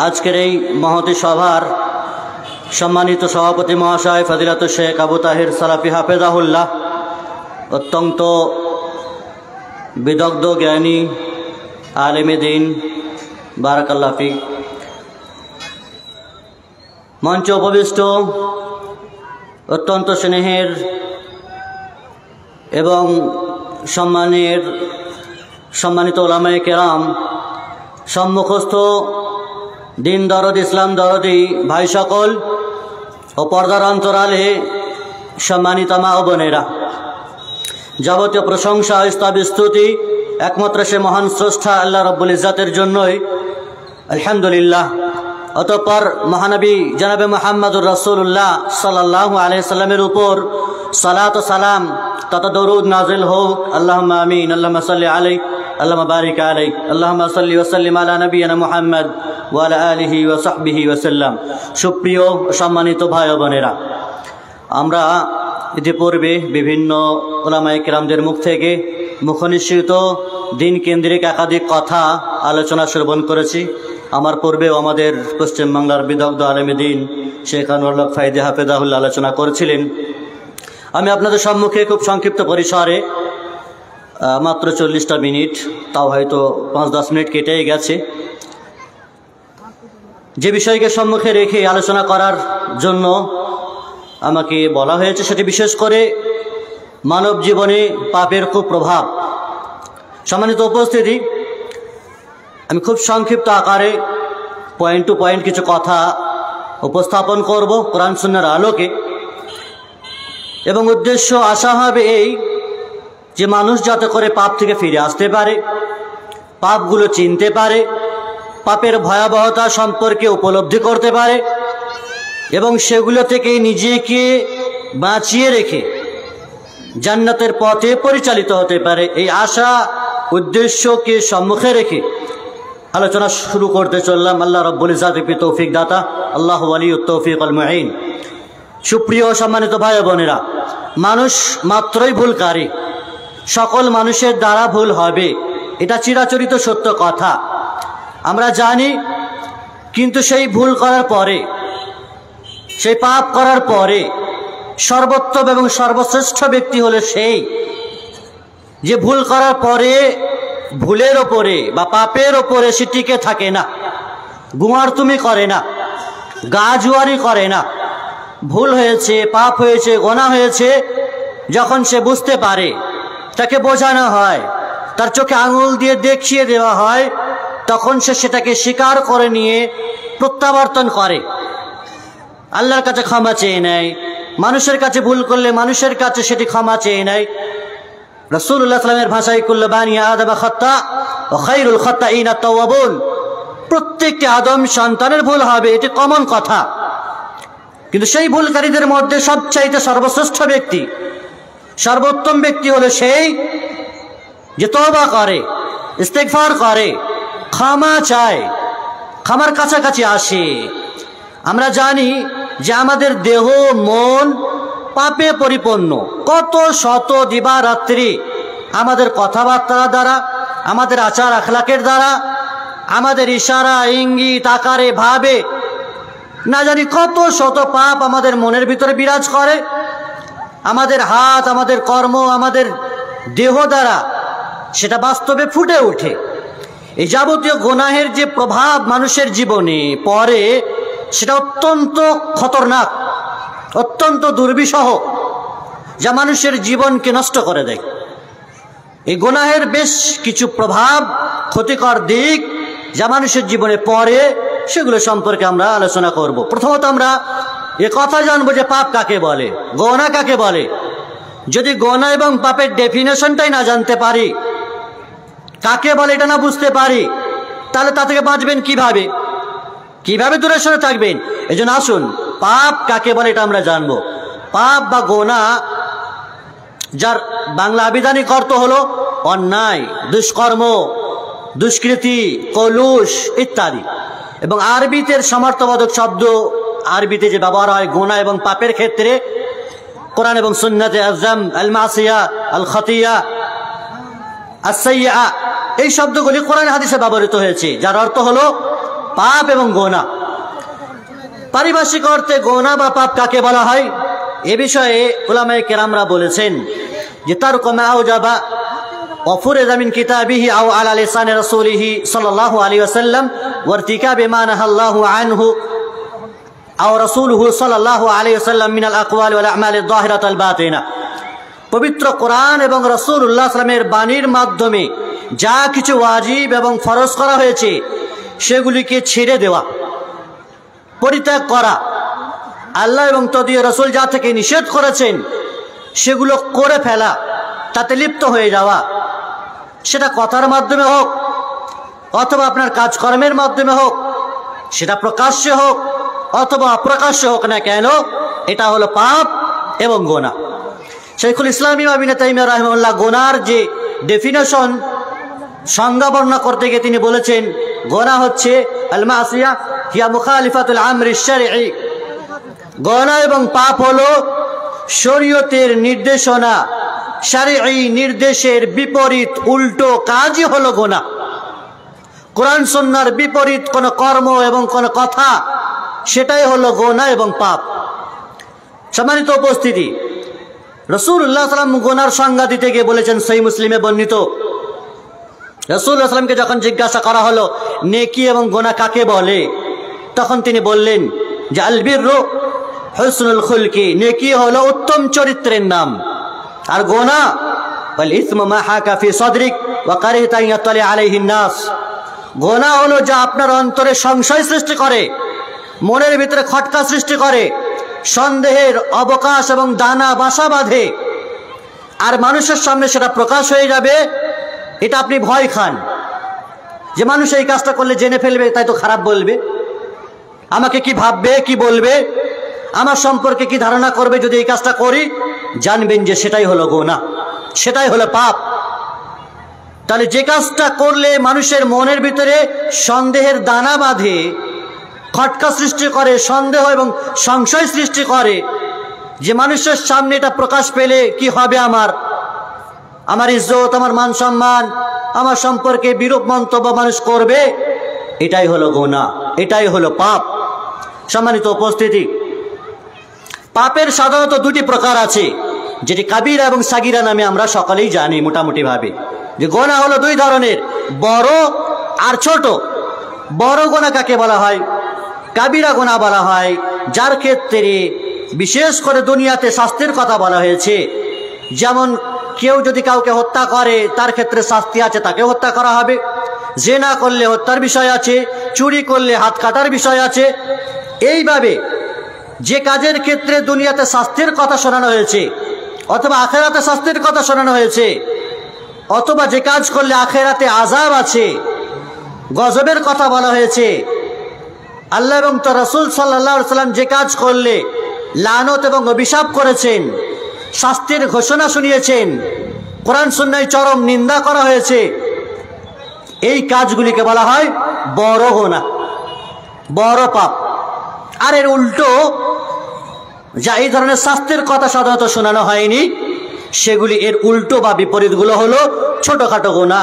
আজকের এই মহতী সভার সম্মানিত সভাপতি মহাশয় ফজিলাতুল শেখ আবু তাহির সালাফি হাফেজাহুল্লাহ, অত্যন্ত বিদগ্ধ জ্ঞানী আলেমে দ্বীন, বারাকাল্লাহ ফিক। মঞ্চে উপবিষ্ট অত্যন্ত স্নেহের এবং সম্মানিত ওলামায়ে কেরাম, সম্মুখস্থ দিন দরদ ইসলাম দরদি ভাই সকল ও পর্দার অন্তরালে সম্মানিত মা ও বোনেরা, যাবতীয় প্রশংসা স্তব স্তুতি একমাত্র সে মহান স্রষ্টা আল্লাহ রব্বুল ইজ্জাতের জন্যই, আলহামদুলিল্লাহ। অতঃপর মহানবী জনাবে মুহাম্মদুর রাসূলুল্লাহ সাল্লাল্লাহু আলাইহি সাল্লামের উপর সালাত ও সালাম তথা দরুদ নাজিল হোক। আল্লাহুম্মা আমিন। আল্লাহুম্মা সাল্লি আলাইহি, আল্লাহুম্মা বারিক আলাইহি, আল্লাহুম্মা সাল্লি ওয়া সাল্লিম আলা নবিয়িনা মুহাম্মদ ওয়া আলা আলিহি ওয়া সাহবিহি ওয়া সাল্লাম। সুপ্রিয় সম্মানিত ভাই ও বোনেরা, আমরা ইতিপূর্বে বিভিন্ন ওলামায়ে কেরামদের মুখ থেকে মুখনিসৃত দিন কেন্দ্রিক একাধিক কথা আলোচনা শ্রবণ করেছি। আমার পূর্বেও আমাদের পশ্চিমবাংলার বিদগ্ধ আলেমে দ্বীন শেখ আনোয়ার হক ফাইদি হাফেজাহুল্লাহ আলোচনা করেছিলেন। আমি আপনাদের সম্মুখে খুব সংক্ষিপ্ত পরিসরে মাত্র 40টা মিনিট, তাও হয়তো 5-10 মিনিট কেটেই গেছে, যে বিষয়কে সম্মুখে রেখে আলোচনা করার জন্য আমাকে বলা হয়েছে, সেটি বিশেষ করে মানব জীবনে পাপের খুব প্রভাব। সম্মানিত উপস্থিতি, আমি খুব সংক্ষিপ্ত আকারে পয়েন্ট টু পয়েন্ট কিছু কথা উপস্থাপন করব কোরআন সুন্নাহর আলোকে, এবং উদ্দেশ্য আশা হবে এই যে মানুষ যাতে করে পাপ থেকে ফিরে আসতে পারে, পাপগুলো চিনতে পারে, পাপের ভয়াবহতা সম্পর্কে উপলব্ধি করতে পারে এবং সেগুলো থেকে নিজেকে বাঁচিয়ে রেখে জান্নাতের পথে পরিচালিত হতে পারে। এই আশা উদ্দেশ্যকে সম্মুখে রেখে আলোচনা শুরু করতে চললাম। আল্লাহ রব্বুল ইজ্জাতের তৌফিক দাতা, আল্লাহ ওয়ালিউত তৌফিক আল মুঈন। সুপ্রিয় সম্মানিত ভাই বোনেরা, মানুষ মাত্রই ভুলকারী, সকল মানুষের দ্বারা ভুল হবে, এটা চিরাচরিত সত্য কথা আমরা জানি। কিন্তু সেই ভুল করার পরে, সেই পাপ করার পরে সর্বোত্তম এবং সর্বশ্রেষ্ঠ ব্যক্তি হলো সেই যে ভুল করার পরে ভুলের ওপরে বা পাপের ওপরে সে টিকে থাকে না, গুমারতুমি করে না, গাজুয়ারি করে না। ভুল হয়েছে, পাপ হয়েছে, গোনা হয়েছে, যখন সে বুঝতে পারে, তাকে বোঝানো হয়, তার চোখে আঙুল দিয়ে দেখিয়ে দেওয়া হয়, তখন সে সেটাকে স্বীকার করে নিয়ে প্রত্যাবর্তন করে, আল্লাহর কাছে ক্ষমা চেয়ে নেয়। মানুষের কাছে ভুল করলে মানুষের কাছে সেটি ক্ষমা চেয়ে নেয়। রাসূলুল্লাহ সাল্লাল্লাহু আলাইহি ওয়াসাল্লামের ভাষায় কুল্লু বানি আদম খাতা ওয়া খায়রুল খাতাইনা আত-তাওয়াবুন, প্রত্যেকটি আদম সন্তানের ভুল হবে, এটি কমন কথা। কিন্তু সেই ভুলকারীদের মধ্যে সবচাইতে সর্বশ্রেষ্ঠ ব্যক্তি, সর্বোত্তম ব্যক্তি হলো সেই যে তওবা করে, ইস্তেগফার করে, ক্ষমা চায়, ক্ষমার কাছাকাছি আসে। আমরা জানি যে আমাদের দেহ মন পাপে পরিপূর্ণ। কত শত দিবারাত্রি আমাদের কথাবার্তার দ্বারা, আমাদের আচার আখলাকের দ্বারা, আমাদের ইশারা ইঙ্গিত আকারে ভাবে না জানি কত শত পাপ আমাদের মনের ভিতরে বিরাজ করে। আমাদের হাত, আমাদের কর্ম, আমাদের দেহ দ্বারা সেটা বাস্তবে ফুটে ওঠে। এই যাবতীয় গুনাহের যে প্রভাব মানুষের জীবনে পড়ে, সেটা অত্যন্ত খতরনাক, অত্যন্ত দুর্বিষহ, যা মানুষের জীবনকে নষ্ট করে দেয়। এই গুনাহের বেশ কিছু প্রভাব, ক্ষতিকর দিক যা মানুষের জীবনে পড়ে, সেগুলো সম্পর্কে আমরা আলোচনা করব। প্রথমত আমরা এ কথা জানবো যে পাপ কাকে বলে, গোনা কাকে বলে। যদি গোনা এবং পাপের ডেফিনেশনটাই না জানতে পারি, কাকে বলে এটা না বুঝতে পারি, তাহলে তা থেকে বাঁচবেন কিভাবে, কিভাবে দূরে সরে থাকবেন? এজন্য আসুন পাপ কাকে বলে এটা আমরা জানবো। পাপ বা গোনা, যার বাংলা আবিধানিক অর্থ হলো অন্যায়, দুষ্কর্ম, দুষ্কৃতি, কলুষ ইত্যাদি। এবং আরবিতে সমার্থবোধক শব্দ আরবিতে যে ব্যবহার হয় গোনা এবং পাপের ক্ষেত্রে, কোরআন এবং সুন্নাতে আযম, আল মাসিয়া, আল খাতিয়া, আস সাইয়্যা, এই শব্দগুলি কোরআন হাদিসে ব্যবহৃত হয়েছে, যার অর্থ হলো পাপ এবং গোনা। পারিভাষিক অর্থে গোনা বা পাপ কাকে বলা হয় এ বিষয়ে উলামায়ে কেরামরা বলেছেন যে তারকু মা আওজাবা ওয়া ফুরিযা মিন কিতাবিহি আও আলা লিসানি রাসূলিহি সাল্লাল্লাহু আলাইহি ওয়াসাল্লাম ওয়া ইরতিকাবি মা নাহাল্লাহু আনহু আও রাসূলুহু সাল্লাল্লাহু আলাইহি ওয়াসাল্লাম মিনাল আকওয়ালি ওয়াল আ'মালি আয-যাহিরাতি ওয়াল বাতিনা। পবিত্র কোরআন এবং রাসূলুল্লাহ সাল্লাল্লাহু আলাইহি ওয়াসাল্লামের বাণীর মাধ্যমে যা কিছু ওয়াজিব এবং ফরজ করা হয়েছে সেগুলিকে ছেড়ে দেওয়া, পরিত্যাগ করা, আল্লাহ এবং তদীয় রাসূল যা থেকে নিষেধ করেছেন সেগুলো করে ফেলা, তাতে লিপ্ত হয়ে যাওয়া, সেটা কথার মাধ্যমে হোক অথবা আপনার কাজকর্মের মাধ্যমে হোক, সেটা প্রকাশ্যে হোক অথবা অপ্রকাশ্যে হোক না কেন, এটা হলো পাপ এবং গোনা। শাইখুল ইসলাম ইবনে তাইমিয়া রাহিমাহুল্লাহ গোনার যে ডেফিনেশন সংজ্ঞা বর্ণনা করতে গিয়ে তিনি বলেছেন গোনা হচ্ছে আল মাসিয়া হিয়া মুখালিফাতুল আমরি শারঈ। গোনা এবং পাপ হলো শরীয়তের নির্দেশনা, শারঈ নির্দেশের বিপরীত উল্টো কাজই হলো গোনা। কোরআন সুন্নাহর বিপরীত কোন কর্ম এবং কোন কথা সেটাই হলো গোনা এবং পাপ। সম্মানিত উপস্থিতি, রাসূলুল্লাহ সাল্লাল্লাহু আলাইহি ওয়াসাল্লাম গোনার সংজ্ঞা দিতে গিয়ে বলেছেন, সহিহ মুসলিমে বর্ণিত, রাসূলুল্লাহ সাল্লাল্লাহু আলাইহি ওয়াসাল্লামকে যখন জিজ্ঞাসা করা হলো নেকি এবং গোনা কাকে বলে, তখন তিনি বললেন যে আল বিররু হুসনুল খুলকি, নেকি হলো উত্তম চরিত্রের নাম, আর গোনা ওয়াল ইসমু মা হাকা ফি সাদরিক ওয়া কারিহতা আন ইয়াতলি আলাইহি নাস। গোনা হলো যা আপনার অন্তরে সংশয় সৃষ্টি করে, মনের ভিতরে খটকা সৃষ্টি করে, সন্দেহের অবকাশ এবং দানা বাসা বাঁধে, আর মানুষের সামনে সেটা প্রকাশ হয়ে যাবে, এটা আপনি ভয় খান যে মানুষ এই কাজটা করলে জেনে ফেলবে, তাই তো খারাপ বলবে, আমাকে কি ভাববে, কি বলবে, আমার সম্পর্কে কি ধারণা করবে যদি এই কাজটা করি। জানবেন যে সেটাই হলো গোনা, সেটাই হলো পাপ। তাহলে যে কাজটা করলে মানুষের মনের ভিতরে সন্দেহের দানা বাঁধে, খটকা সৃষ্টি করে, সন্দেহ এবং সংশয় সৃষ্টি করে যে মানুষের সামনে এটা প্রকাশ পেলে কি হবে, আমার ইজ্জত, আমার মান সম্মান, আমার সম্পর্কে বিরূপ মন্তব্য মানুষ করবে, এটাই হলো গোনা, এটাই হলো পাপ। সম্মানিত উপস্থিতি, পাপের সাধারণত দুটি প্রকার আছে, যেটি কাবিরা এবং সাগিরা নামে আমরা সকলেই জানি মোটামুটি ভাবে। যে গোনা হলো দুই ধরনের, বড় আর ছোট। বড় গোনা কাকে বলা হয়? কাবিরা গোনা বলা হয়, যার ক্ষেত্রে বিশেষ করে দুনিয়াতে শাস্তির কথা বলা হয়েছে। যেমন কেউ যদি কাউকে হত্যা করে তার ক্ষেত্রে শাস্তি আছে, তাকে হত্যা করা হবে। জিনা করলে হত্যার বিষয় আছে, চুরি করলে হাত কাটার বিষয় আছে। এইভাবে যে কাজের ক্ষেত্রে দুনিয়াতে শাস্তির কথা শোনানো হয়েছে অথবা আখেরাতে শাস্তির কথা শোনানো হয়েছে, অথবা যে কাজ করলে আখেরাতে আযাব আছে, গজবের কথা বলা হয়েছে, আল্লাহ এবং তার রাসূল সাল্লাল্লাহু আলাইহি ওয়াসাল্লাম যে কাজ করলে লানত এবং অভিশাপ করেছেন, শাস্তির ঘোষণা শুনিয়েছেন, কোরআন সুন্নাহয় চরম নিন্দা করা হয়েছে, এই কাজগুলিকে বলা হয় বড় গোনা, বড় পাপ। আর এর উল্টো যা এই ধরনের শাস্তির কথা সাধারণত শোনানো হয়নি, সেগুলি এর উল্টো বা বিপরীতগুলো হলো ছোটখাটো গোনা,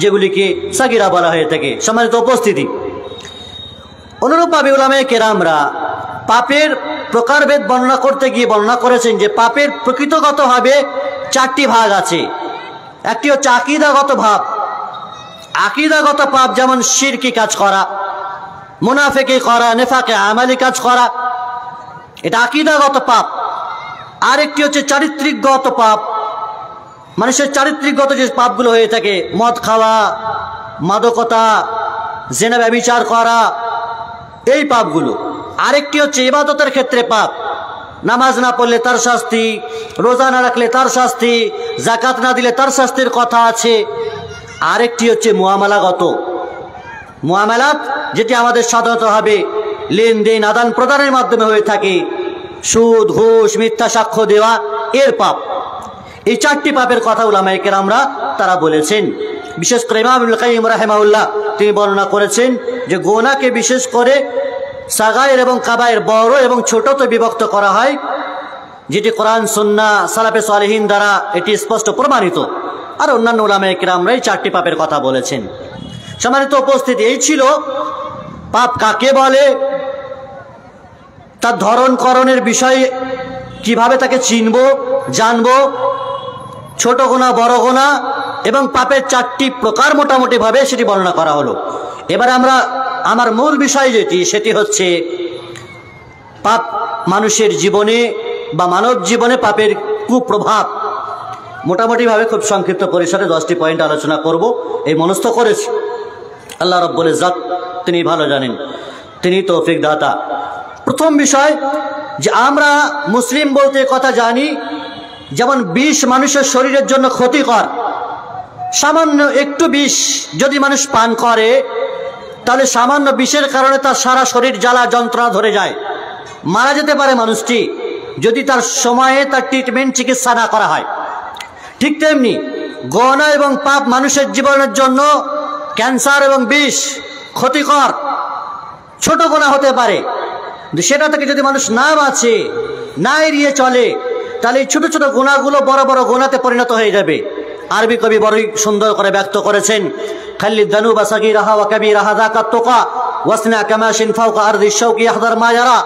যেগুলিকে সাগিরা বলা হয়ে থাকে। সম্মানিত উপস্থিতি, অনুরূপভাবে উলামায়ে কেরামরা পাপের প্রকারভেদ বর্ণনা করতে গিয়ে বর্ণনা করেছেন যে পাপের প্রকৃতগতভাবে চারটি ভাগ আছে। একটি হচ্ছে আকীদাগত ভাব, আকীদাগত পাপ, যেমন শিরকি কাজ করা, মুনাফিকি করা, নেফাকে আমালি কাজ করা, এটা আকীদাগত পাপ। আরেকটি হচ্ছে চারিত্রিকগত পাপ, মানুষের চারিত্রিকগত যে পাপগুলো হয়ে থাকে, মদ খাওয়া, মাদকতা, জিনা ব্যভিচার করা, এই পাপগুলো। আরেকটি হচ্ছে ইবাদতের ক্ষেত্রে পাপ, নামাজ না পড়লে তার শাস্তি, রোজা না রাখলে তার শাস্তি, যাকাত না দিলে তার শাস্তির কথা আছে। আরেকটি হচ্ছে মুআমালাগত, মুআমালাত, যেটি আমাদের সাধারণত হবে লেনদেন আদান প্রদানের মাধ্যমে হয়ে থাকে, সুদ, ঘুষ, মিথ্যা সাক্ষ্য দেওয়া, এর পাপ। এই চারটি পাপের কথা উলামায়ে কেরামরা তারা বলেছেন। বিশেষ করে ইমাম ইবনুল কাইয়্যিম রাহিমাহুল্লাহ তিনি বর্ণনা করেছেন যে গোনাকে বিশেষ করে সাগায়ের এবং কাবায়ের, বড় এবং ছোটতে বিভক্ত করা হয়, যেটি কোরআন সুন্নাহ সালাফে সালেহিন দ্বারা এটি স্পষ্ট প্রমাণিত। আর অন্যান্য উলামায়ে কেরামরা এই চারটি পাপের কথা বলেছেন। সম্মানিত উপস্থিতি, এই ছিল পাপ কাকে বলে, তার ধরন করণের বিষয়ে কিভাবে তাকে চিনব জানব, ছোট গুনাহ বড় গুনাহ এবং পাপের 4টি প্রকার মোটামুটি ভাবে সেটি বর্ণনা করা হলো। এবারে আমার মূল বিষয় সেটি হচ্ছে পাপ মানুষের জীবনে বা মানব জীবনে পাপের কুপ্রভাব। মোটামুটি ভাবে খুব সংক্ষিপ্ত পরিসরে 10টি পয়েন্ট আলোচনা করব, এই মনস্থ করেছি। আল্লাহ রাব্বুল ইজ্জত তিনি ভালো জানেন, তিনি তৌফিক দাতা। প্রথম বিষয় যে আমরা মুসলিম বলতে কথা জানি, যেমন বিষ মানুষের শরীরের জন্য ক্ষতিকর। সামান্য একটু বিষ যদি মানুষ পান করে তাহলে সামান্য বিষের কারণে তার সারা শরীর জ্বালা যন্ত্রণা ধরে যায়, মারা যেতে পারে মানুষটি যদি তার সময়ে তার ট্রিটমেন্ট চিকিৎসা না করা হয়। ঠিক তেমনি গুনাহ এবং পাপ মানুষের জীবনের জন্য ক্যান্সার এবং বিষ ক্ষতিকর। ছোট গুনাহ হতে পারে, সেটা থেকে যদি মানুষ না বাঁচে, না এড়িয়ে চলে, তাহলে এই ছোট ছোট গুনাহগুলো বড় বড় গুনাহতে পরিণত হয়ে যাবে। আরবি কবি বড়ই সুন্দর করে ব্যক্ত করেছেন, খাল্লি দানুবা সাগীরাহা ওয়া কাবীরাহা যাকাত তুকা ওয়াসনা কামাশিন ফাওকা আরদি শাওকি ইয়াহদার মা ইয়ারা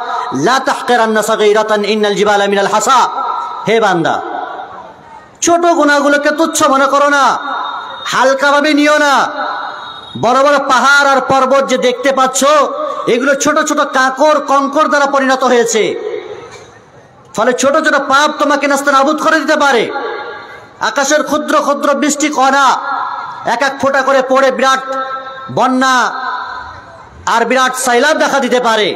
লা তাহকিরান্না সাগীরাতান ইন্নাল জিবালা মিনাল হাসা। হে বান্দা, ছোট গুনাহগুলোকে তুচ্ছ মনে করো না, হালকাভাবে নিও না। বড় বড় পাহাড় আর পর্বত যে দেখতে পাচ্ছ, এগুলো ছোট ছোট কাঁকর কঙ্কর দ্বারা পরিণত হয়েছে। ফলে ছোট ছোট পাপ তোমাকে নাস্তানাবুদ করে দিতে পারে। আকাশের ক্ষুদ্র ক্ষুদ্র বৃষ্টি কণা এক এক ফোঁটা করে পড়ে বিরাট বন্যা আর বিরাট সাইলাব দেখা দিতে পারে,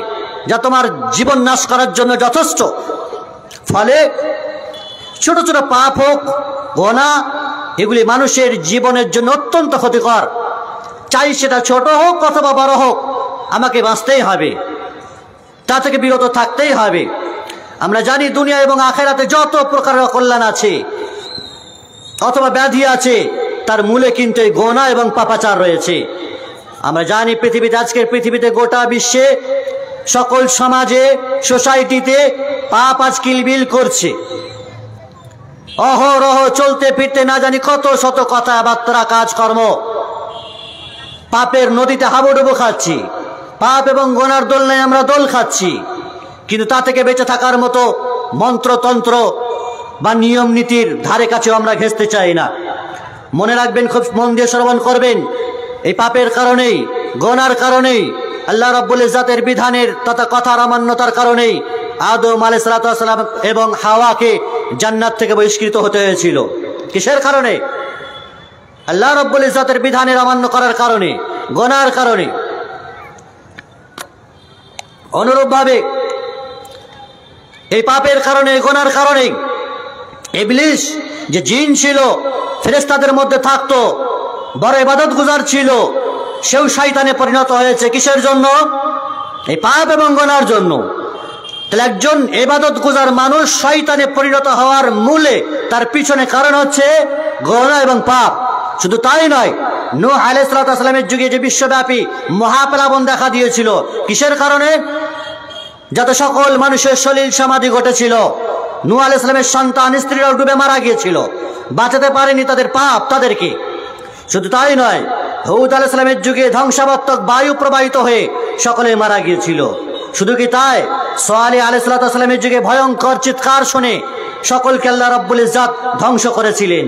যা তোমার জীবন নাশ করার জন্য যথেষ্ট। ফলে ছোট ছোট পাপ হোক, গুনাহ, এগুলি মানুষের জীবনের জন্য অত্যন্ত ক্ষতিকর। চাই সেটা ছোট হোক অথবা বড় হোক, আমাকে বাঁচতেই হবে, তা থেকে বিরত থাকতেই হবে। আমরা জানি দুনিয়া এবং আখিরাতে যত প্রকারের কল্যাণ আছে অথবা ব্যাধি আছে, তার মূলে কিন্তু এই গুনাহ এবং পাপাচার রয়েছে। আমরা জানি পৃথিবীতে, আজকের পৃথিবীতে, গোটা বিশ্বে সকল সমাজে, সোসাইটিতে পাপ আজ কিলবিল করছে। অহরহ চলতে ফিরতে না জানি কত শত কথাবার্তা, কাজকর্ম, পাপের নদীতে হাবুডুবু খাচ্ছি, পাপ এবং গুনার দোলনায় আমরা দোল খাচ্ছি। কিন্তু তা থেকে বেঁচে থাকার মতো মন্ত্রতন্ত্র বা নিয়ম নীতির ধারে কাছেও আমরা ঘেঁষতে চাই না। মনে রাখবেন, খুব মন দিয়ে শ্রবণ করবেন, এই পাপের কারণেই, গুনার কারণেই, আল্লাহ রাব্বুল ইজ্জতের বিধানের তথা কথার অমান্যতার কারণেই আদম আলাইহিস সালাম এবং হাওয়াকে জান্নাত থেকে বহিষ্কৃত হতে হয়েছিল। কিসের কারণে? আল্লাহ রাব্বুল ইজ্জতের বিধানের অমান্য করার কারণে, গুনার কারণে। অনুরূপভাবে এই পাপের কারণে, গুনার কারণে ইবলিস যে জিন ছিল, ফেরেশতাদের মধ্যে থাকতো, বড় ইবাদত গুজার ছিল, সেও শয়তানে পরিণত হয়েছে। কিসের জন্য? এই পাপ এবং গুনার জন্য। তাহলে একজন ইবাদত গুজার মানুষ শয়তানে পরিণত হওয়ার মূলে, তার পিছনে কারণ হচ্ছে গুনাহ এবং পাপ। শুধু তাই নয়, নূহ আলাইহিস সালামের যুগে যে বিশ্বব্যাপী মহাপ্লাবন দেখা দিয়েছিল, কিসের কারণে? যাতে সকল মানুষের সলিল সমাধি ঘটেছিল। নূহ আলাইহিস সালামের সন্তান স্ত্রীরাও ডুবে মারা গিয়েছিল, বাঁচাতে পারেনি তাদের পাপ তাদেরকে। শুধু তাই নয়, হুদ আলাইহিস সালামের যুগে ধ্বংসাত্মক বায়ু প্রবাহিত হয়ে সকলে মারা গিয়েছিল। শুধু কি তাই, সালেহ আলাইহিস সালামের যুগে ভয়ঙ্কর চিৎকার শুনে সকলকে আল্লাহ রাব্বুল ইজ্জত ধ্বংস করেছিলেন।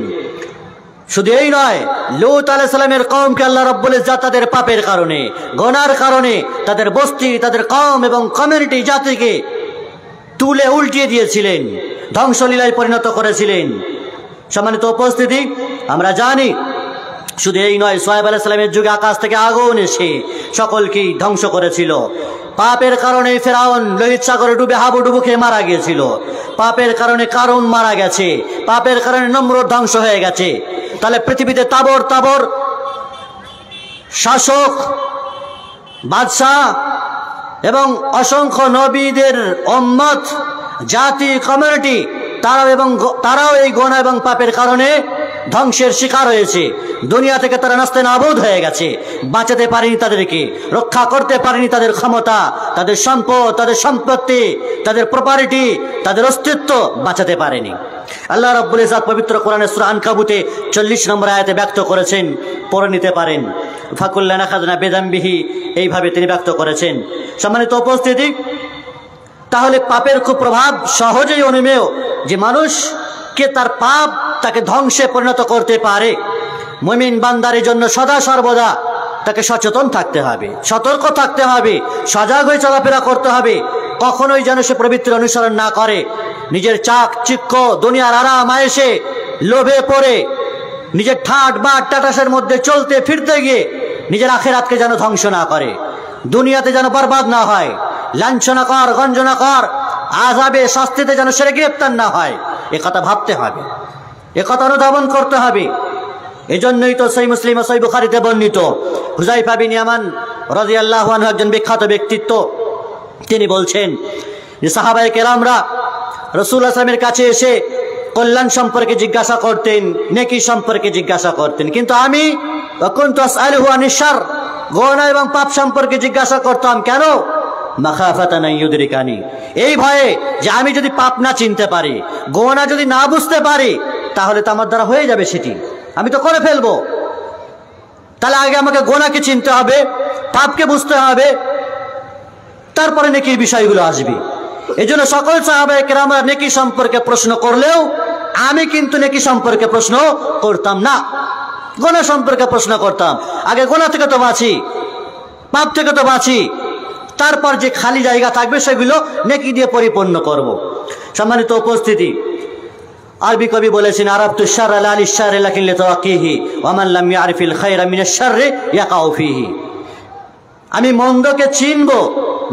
শুধু এই নয়, লূত আলাইহিস সালামের কওমকে আল্লাহ রাব্বুল ইজ্জত তাদের পাপের কারণে, গুনার কারণে তাদের বস্তি, তাদের কওম এবং কমিউনিটি, জাতিকে তুলে উল্টিয়ে দিয়েছিলেন, ধ্বংসলীলায় পরিণত করেছিলেন। সম্মানিত উপস্থিতি, আমরা জানি শুধু এই নয়, সোহাইব আলাইহিস সালামের যুগে আকাশ থেকে আগুন এসে সকলকেই ধ্বংস করেছিল। পাপের কারণে ফেরাউন লোহিত সাগরে ডুবে হাবুডুবু খেয়ে মারা গিয়েছিল। পাপের কারণে কারুন মারা গেছে। পাপের কারণে নমরুদ ধ্বংস হয়ে গেছে। তাহলে পৃথিবীতে তাবর তাবর শাসক, বাদশাহ এবং অসংখ্য নবীদের উম্মত, জাতি, কমিউনিটি, তারাও এই গুনাহ এবং পাপের কারণে ধ্বংসের শিকার হয়েছে। দুনিয়া থেকে তারা নাস্তানাবুদ হয়ে গেছে। বাঁচাতে পারেনি তাদেরকে, রক্ষা করতে পারেনি তাদের ক্ষমতা, তাদের সম্পদ, তাদের সম্পত্তি, তাদের প্রপার্টি, তাদের অস্তিত্ব বাঁচাতে পারেনি। আল্লাহ রাব্বুল ইজ্জত পবিত্র কোরআনের সূরা আনকাবুতে 40 নম্বর আয়াতে ব্যক্ত করেছেন, পড়ে নিতে পারেন। ফাকুল্লানা খাযনা বিযামবিহি এইভাবে তিনি ব্যক্ত করেছেন। সম্মানিত উপস্থিতি, তাহলে পাপের কুপ্রভাব সহজেই অনুমেয় যে মানুষকে তার পাপ তাকে ধ্বংসে পরিণত করতে পারে। মুমিন বান্দারের জন্য সদা সর্বদা তাকে সচেতন থাকতে হবে, সতর্ক থাকতে হবে, সজাগ হয়ে চলাফেরা করতে হবে। কখনোই যেন সে প্রবৃত্তির অনুসরণ না করে, নিজের চাকচিক্য দুনিয়ার আরাম আয়েশে লোভে পড়ে নিজের ঠাট বা টাটাসের মধ্যে চলতে ফিরতে গিয়ে নিজের আখিরাতকে যেন ধ্বংস না করে, দুনিয়াতে যেন বরবাদ না হয়, লাঞ্ছনা কর গঞ্জনা কর আযাবে শাস্তিতে যেন সে গ্রেফতার না হয়। এ কথা ভাবতে হবে, এ কথা অনুধাবন করতে হবে। এজন্যই তো সহিহ মুসলিম ও সহিহ বুখারীতে বর্ণিত হুযায়ফা বিন ইয়ামান রাদিয়াল্লাহু আনহু একজন বিখ্যাত ব্যক্তিত্ব। তিনি বলছেন যে সাহাবায়ে কেরামরা রাসূলুল্লাহ সাল্লাল্লাহু আলাইহি ওয়াসাল্লামের কাছে এসে কল্যাণ সম্পর্কে জিজ্ঞাসা করতেন, নেকি সম্পর্কে জিজ্ঞাসা করতেন, কিন্তু আমি কুনতু আসআলুহু আনিশ শার, গুনাহ এবং পাপ সম্পর্কে জিজ্ঞাসা করতাম। কেন? মাখাফাতান ইউদরিকানি, এই ভয়ে যে আমি যদি পাপ না চিনতে পারি, গুনাহ যদি না বুঝতে পারি, তাহলে তো আমার দ্বারা হয়ে যাবে, সেটি আমি তো করে ফেলবো। তাহলে আগে আমাকে গুনাহকে চিনতে হবে, পাপকে বুঝতে হবে, তারপরে নেকির বিষয়গুলো আসবে। এজন্য সকল সাহাবায়ে কেরামরা নেকি সম্পর্কে প্রশ্ন করলেও আমি কিন্তু নেকি সম্পর্কে প্রশ্ন করতাম না, গুনাহ সম্পর্কে প্রশ্ন করতাম। আগে গুনাহ থেকে তো বাঁচি, পাপ থেকে তো বাঁচি, তারপর যে খালি জায়গা থাকবে সেগুলো নেকি দিয়ে পরিপূর্ণ করব। সম্মানিত উপস্থিতি, আরবি কবি বলেছেন আরাফতু শাররা লা লিশ-শাররি লাকিন লিতাওয়াকিহি ওয়া মান লাম ইয়ারিফিল খায়রা মিনাশ-শাররি ইয়াকাউ ফিহি। আমি মন্দকে চিনবো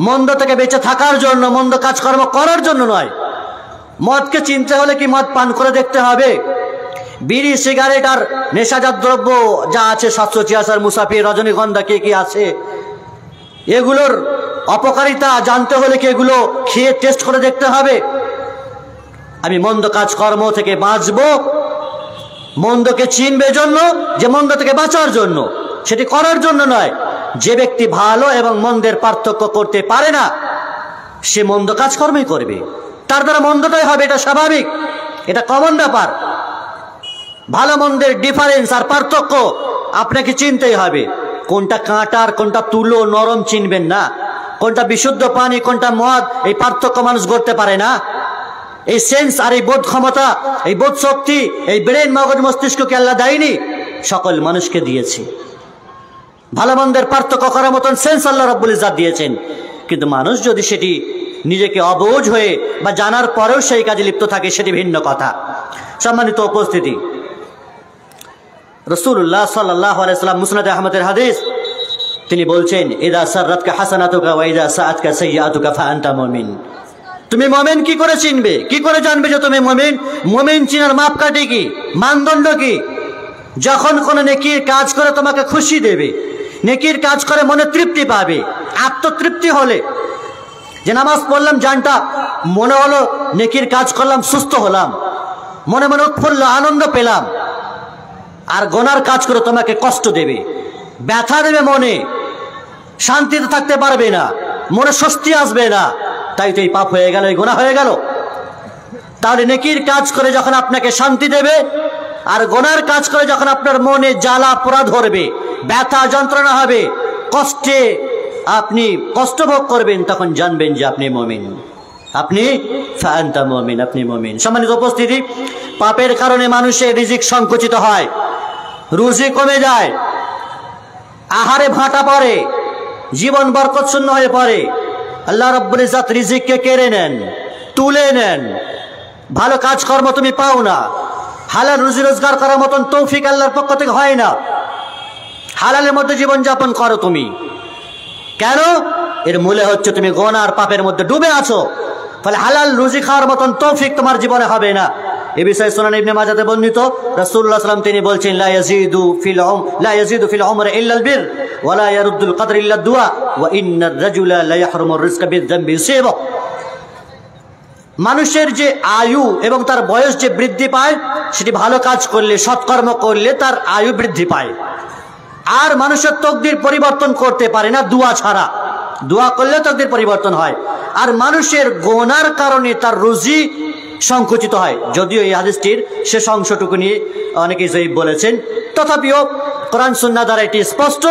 মন্দ থেকে বেঁচে থাকার জন্য, মন্দ কাজকর্ম করার জন্য নয়। মদকে চিনতে হলে কি মদ পান করে দেখতে হবে? বিড়ি সিগারেট আর নেশাজাত দ্রব্য যা আছে 746 মুসাফির রজনীগন্ধা কি আছে, এগুলোর অপকারিতা জানতে হলে কি এগুলো খেয়ে টেস্ট করে দেখতে হবে? আমি মন্দ কাজকর্ম থেকে বাঁচবো, মন্দকে চিনবে জন্য, যে মন্দ থেকে বাঁচার জন্য, সেটি করার জন্য নয়। যে ব্যক্তি ভালো এবং মন্দের পার্থক্য করতে পারে না, সে মন্দ কাজকর্মই করবে, তার দ্বারা মন্দটাই হবে, এটা স্বাভাবিক, এটা কমন ব্যাপার। ভালো মন্দের ডিফারেন্স আর পার্থক্য আপনাকে চিনতেই হবে। কোনটা কাঁটা আর কোনটা তুলো নরম চিনবেন না, কোনটা বিশুদ্ধ পানি কোনটা মদ, এই পার্থক্য মানুষ করতে পারে না। এই সেন্স আর এই বোধ ক্ষমতা, এই বোধ শক্তি, এই ব্রেন মগজ মস্তিষ্ককে আল্লাহ দেয়নি, সকল মানুষকে দিয়েছে। ভালো মন্দের পার্থক্য করার মতন সেন্স আল্লাহ রাব্বুল ইজ্জাত দিয়েছেন। কিন্তু মানুষ যদি সেটি নিজেকে অবুঝ হয়ে বা জানার পরেও সেই কাজে লিপ্ত থাকে, সেটি ভিন্ন কথা। সম্মানিত উপস্থিতি, রাসূলুল্লাহ সাল্লাল্লাহু আলাইহি ওয়াসাল্লাম মুসনাদে আহমদের হাদিস, তিনি বলছেন ইযা সাররাতকা হাসানাতুকা ওয়া ইযা সাআতকা সাইয়্যাতুকা ফাআনতা মুমিন। তুমি মুমিন কি করে চিনবে, কি করে জানবে যে তুমি মুমিন? মুমিন চিনার মাপকাঠি কি, মানদণ্ড কি? যখন কোনো নেকির কাজ করে তোমাকে খুশি দেবে, নেকির কাজ করে মনে তৃপ্তি পাবে, আত্মতৃপ্তি হলে, যে নামাজ পড়লাম জানটা মনে হলো নেকির কাজ করলাম, সুস্থ হলাম, মনে মনে উৎফুল্ল আনন্দ পেলাম। আর গুনার কাজ করে তোমাকে কষ্ট দেবে, ব্যথা দেবে, মনে শান্তিতে থাকতে পারবে না, মনে স্বস্তি আসবে না, তাই তো এই পাপ হয়ে গেল, এই গুনাহ হয়ে গেল। তাহলে নেকির কাজ করে যখন আপনাকে শান্তি দেবে, আর গুনার কাজ করে যখন আপনার মনে জ্বালা পোড়া ধরবে, ব্যথা যন্ত্রণা হবে, কষ্টে আপনি কষ্ট ভোগ করবেন, তখন জানবেন যে আপনি মুমিন, আপনি ফাআনতা মুমিন, আপনি মুমিন। সম্মানিত উপস্থিতি, পাপের কারণে মানুষের রিজিক সংকুচিত হয়, রুজি কমে যায়, আহারে ভাটা পড়ে, জীবন বরকত শূন্য হয়ে পড়ে। আল্লাহ রাব্বুল ইজ্জাত রিজিককে কেড়ে নেন, তুলে নেন, ভালো কাজকর্ম তুমি পাও না, হালাল রুজি রোজগার করার মতন তৌফিক আল্লাহর পক্ষ থেকে হয় না। হালালের মধ্যে জীবন যাপন করো তুমি, কেন? এর মূলে হচ্ছে তুমি গুনাহ আর পাপের মধ্যে ডুবে আছো, ফলে হালাল রুজি খাওয়ার মতন তৌফিক তোমার জীবনে হবে না। এই বিষয়ে সুনান ইবনে মাজাতে বর্ণিত, রাসূলুল্লাহ সাল্লাল্লাহু আলাইহি ওয়াসাল্লাম তিনি বলছেন লা ইয়াজিদু ফিল উমরি ইল্লা আল বির ওয়া লা ইয়ারুদ্দুল কদর ইল্লা দুআ ওয়া ইন্নার রাজুলা লা ইয়াহরুমুর রিজকা বিয-যামবি ইউসিবু। মানুষের যে আয়ু এবং তার বয়স যে বৃদ্ধি পায়, সেটি ভালো কাজ করলে, সৎকর্ম করলে তার আয়ু বৃদ্ধি পায়। আর মানুষের তকদির পরিবর্তন করতে পারে না দুয়া ছাড়া, দোয়া করলে তকদির পরিবর্তন হয়। আর মানুষের গুনার কারণে তার রুজি সংকুচিত হয়। যদিও এই হাদিসটির শেষ অংশটুকু নিয়ে অনেকেই জয়ীফ বলেছেন, তথাপিও কোরআন সুন্নাহ দ্বারা এটি স্পষ্ট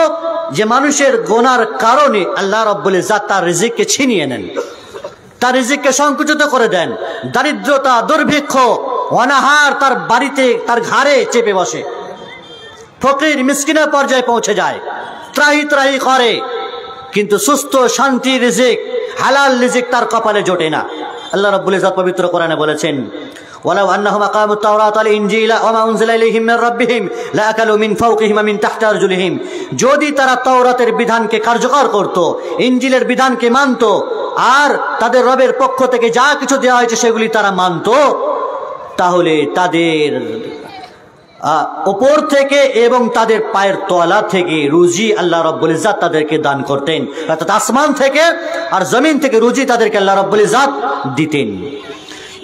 যে মানুষের গোনার কারণে আল্লাহ রাব্বুল ইজ্জত তার রিজিককে ছিনিয়ে নেন, তার রিজিককে সংকুচিত করে দেন। দারিদ্রতা, দুর্ভিক্ষ, অনাহার তার বাড়িতে, তার ঘাড়ে চেপে বসে, ফকির মিসকিনের পর্যায়ে পৌঁছে যায়, ত্রাহি ত্রাহি করে, কিন্তু সুস্থ শান্তি রিজিক, হালাল রিজিক তার কপালে জোটে না। আল্লাহ রাব্বুল ইজ্জত পবিত্র কোরআনে বলেছেন, ওয়ালাউ আন্নাহুম আকামুত তাওরাত ওয়াল ইনজিলা ওয়া মা উনজিলা ইলাইহিম মির রাব্বিহিম লাআকালু মিন ফাওকিহিম ওয়া মিন তাহতি আরজুলিহিম, যদি তারা তাওরাতের বিধানকে কার্যকর করত, ইনজিলের বিধানকে মানত, আর তাদের রবের পক্ষ থেকে যা কিছু দেওয়া হয়েছে সেগুলি তারা মানত, তাহলে তাদের উপর থেকে এবং তাদের পায়ের তলা থেকে রুজি আল্লাহ রাব্বুল ইজ্জত তাদেরকে দান করতেন। অর্থাৎ আসমান থেকে আর জমিন থেকে রুজি তাদেরকে আল্লাহ রাব্বুল ইজ্জত দিতেন।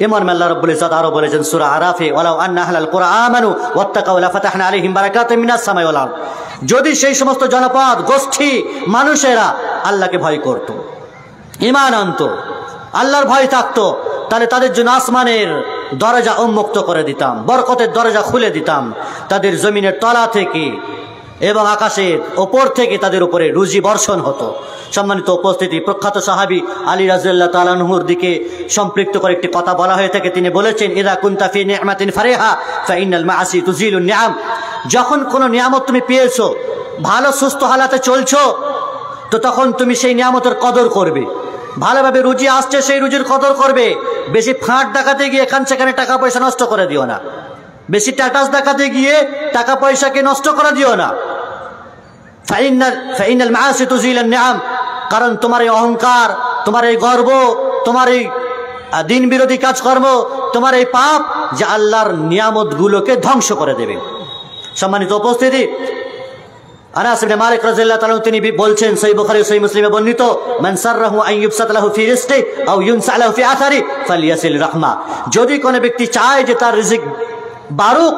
এমন আল্লাহ রাব্বুল ইজ্জত আরো বলেছেন সূরা আরাফে, ওয়ালাউ আন্না আহলাল কুরআন আমানু ওয়াত্তাকাউ লাফাতাহনা আলাইহিম বারাকাতাম মিনাস সামাই ওয়াল আরদ, যদি সেই সমস্ত জনপদ, গোষ্ঠী, মানুষেরা আল্লাহকে ভয় করত, ঈমান আনত, আল্লাহর ভয় থাকতো, তাহলে তাদের জন্য আসমানের দরজা উন্মুক্ত করে দিতাম, বরকতের দরজা খুলে দিতাম, তাদের জমিনের তলা থেকে এবং আকাশের ওপর থেকে তাদের উপরে রুজি বর্ষণ হতো। সম্মানিত উপস্থিতি, প্রখ্যাত সাহাবী আলী রাদিয়াল্লাহু তাআলা আনহুর দিকে সম্পৃক্ত করে একটি কথা বলা হয়ে থাকে। তিনি বলেছেন, ইযা কুনতা ফি নি'মাতিন ফারিহা ফা ইন্নাল মাআসি তুজিলুন নি'আম, যখন কোনো নিয়ামত তুমি পেয়েছো, ভালো সুস্থ হালাতে চলছো, তো তখন তুমি সেই নিয়ামতের কদর করবে, ভালোভাবে রুজি আসছে সেই রুজির কদর করবে। বেশি ফাঁট দেখাতে গিয়ে এখান সেখানে টাকা পয়সা নষ্ট করে দিও না, বেশি টাটাস দেখাতে গিয়ে টাকা পয়সাকে নষ্ট করে দিও না। ফাইনাল মাআসি তুজিলুন নি'আম, কারণ তোমার এই অহংকার, তোমার এই গর্ব, তোমার এই দিন বিরোধী কাজকর্ম, তোমার এই পাপ যে আল্লাহর নিয়ামতগুলোকে ধ্বংস করে দেবে। সম্মানিত উপস্থিতি, আনাস ইবনে মালিক রাদিয়াল্লাহু তাআলা তিনি বলছেন, সহিহ বুখারী ও সহিহ মুসলিমে বর্ণিত, মান সাররাহু আন ইউবসাত লাহু ফি রিজকি আও ইউনসা লাহু ফি আথারি ফালিয়াসিল রাহমা, যদি কোনো ব্যক্তি চায় যে তার রিজিক বাড়ুক,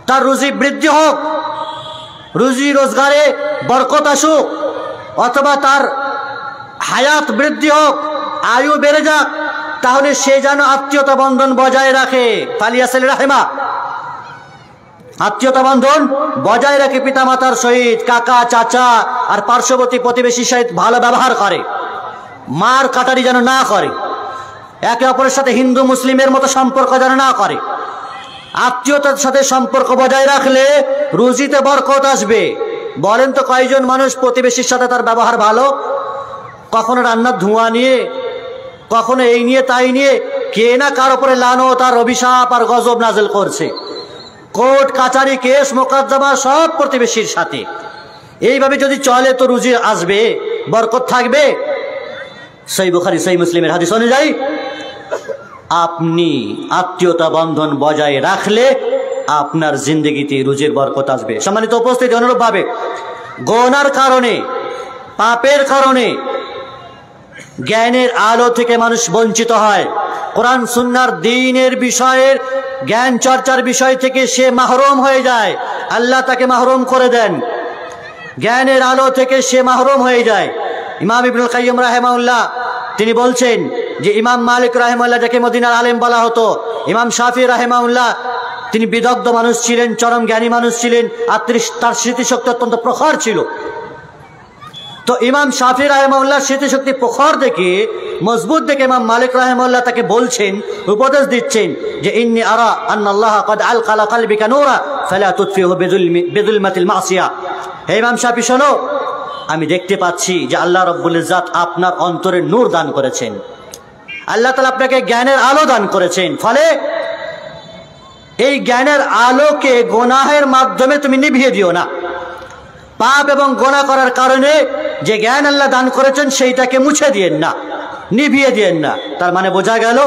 তার রুজি বৃদ্ধি হোক, রুজি রোজগারে বরকত আসুক, অথবা তার হায়াত বৃদ্ধি হোক, আয়ু বেড়ে যাক, তাহলে সে যেন আত্মীয়তা বন্ধন বজায় রাখে। ফালিয়াসিল রাহমা, আত্মীয়তা বন্ধন বজায় রাখে, পিতামাতার সহিত, কাকা চাচা আর পার্শ্ববর্তী প্রতিবেশীর সহিত ভালো ব্যবহার করে, মার কাটারি যেন না করে, একে অপরের সাথে হিন্দু মুসলিমের মতো সম্পর্ক যেন না করে। আত্মীয়তার সাথে সম্পর্ক বজায় রাখলে রুজিতে বরকত আসবে। বলেন তো কয়জন মানুষ প্রতিবেশীর সাথে তার ব্যবহার ভালো? কখনো রান্নার ধোঁয়া নিয়ে, কখনো এই নিয়ে তাই নিয়ে কে না কার উপরে লানত আর অভিশাপ আর গজব নাজেল করছে। কোর্ট কাচারি কেস মোকদ্দমা সব প্রতিবেশীর সাথে। এইভাবে যদি চলে তো রুজি আসবে, বরকত থাকবে। সহিহ বুখারী সহিহ মুসলিমের হাদিস অনুযায়ী আপনি আত্মীয়তা বন্ধন বজায় রাখলে আপনার জিন্দগিতে রুজির বরকত আসবে। সম্মানিত উপস্থিতি, অনুরূপভাবে গুনার কারণে, পাপের কারণে জ্ঞানের আলো থেকে মানুষ বঞ্চিত হয়। কোরআন সুন্নাহর দ্বীনের বিষয়ের জ্ঞান চর্চার বিষয় থেকে সে মাহরুম হয়ে যায়, আল্লাহ তাকে মাহরুম করে দেন। জ্ঞানের আলো থেকে সে মাহরুম হয়ে যায়। ইমাম ইবনুল কাইয়্যিম রাহিমাহুল্লাহ তিনি বলছেন যে ইমাম মালিক রাহিমাহুল্লাহ যাকে মদিনার আলেম বলা হতো, ইমাম শাফি রাহিমাহুল্লাহ তিনি বিদগ্ধ মানুষ ছিলেন, চরম জ্ঞানী মানুষ ছিলেন, আর তার স্মৃতিশক্তি অত্যন্ত প্রখর ছিল। তো ইমাম শাফি রাহিমাহুল্লাহ স্মৃতিশক্তি প্রখর দেখে, মজবুত দেখে ইমাম মালিক রাহিমাহুল্লাহ তাকে বলছেন, উপদেশ দিচ্ছেন যে ইন্নী আরা আন্নাল্লাহ ক্বাদ আলকা আলা কলবিকা নূরা ফালা তুতফিহু বিযুলমাতিল মাসিয়া। হে ইমাম শাফি শোনো, আমি দেখতে পাচ্ছি যে আল্লাহ রাব্বুল ইজ্জত আপনার অন্তরে নূর দান করেছেন, আল্লাহ তাআলা আপনাকে জ্ঞানের আলো দান করেছেন, ফলে এই জ্ঞানের আলোকে গুনাহের মাধ্যমে তুমি নিভিয়ে দিও না। পাপ এবং গুনাহ করার কারণে যে জ্ঞান আল্লাহ দান করেছেন সেইটাকে মুছে দিয়েন না, নিভিয়ে দিয়েন না। তার মানে বোঝা গেল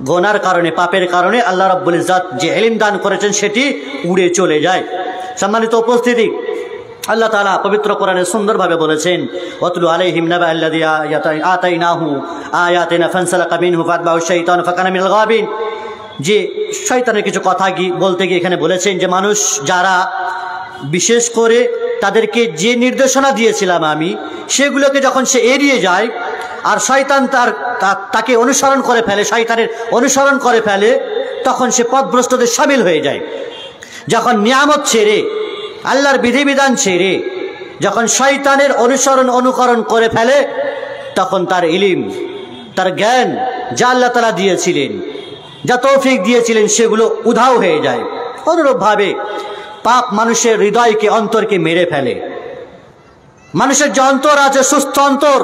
গুনার কারণে, পাপের কারণে আল্লাহ রাব্বুল ইজ্জত যে ইলম দান করেছেন সেটি উড়ে চলে যায়। সম্মানিত উপস্থিতি, আল্লাহ তাআলা পবিত্র কোরআনে সুন্দরভাবে বলেছেন, ওয়াতলু আলাইহিম নাবা আল্লাযী আতাইনাহু আয়াতিনা ফানসালাকা মিনহু ফাতবাউ শাইতানু ফাকানা মিনাল গাবিন। যে শয়তানের কিছু কথা বলতে গিয়ে এখানে বলেছেন যে মানুষ যারা, বিশেষ করে তাদেরকে যে নির্দেশনা দিয়েছিলাম আমি, সেগুলোকে যখন সে এড়িয়ে যায় আর শয়তান তাকে অনুসরণ করে ফেলে, শয়তানের অনুসরণ করে ফেলে, তখন সে পথভ্রষ্টদের শামিল হয়ে যায়। যখন নিয়ামত ছেড়ে, আল্লাহর বিধিবিধান ছেড়ে যখন শয়তানের অনুকরণ করে ফেলে, তখন তার ইলম, তার জ্ঞান যা আল্লাহ তাআলা দিয়েছিলেন, যা তৌফিক দিয়েছিলেন, সেগুলো উধাও হয়ে যায়। অনুরূপভাবে পাপ মানুষের হৃদয়কে, অন্তরকে মেরে ফেলে। মানুষের যে অন্তর আছে, সুস্থ অন্তর,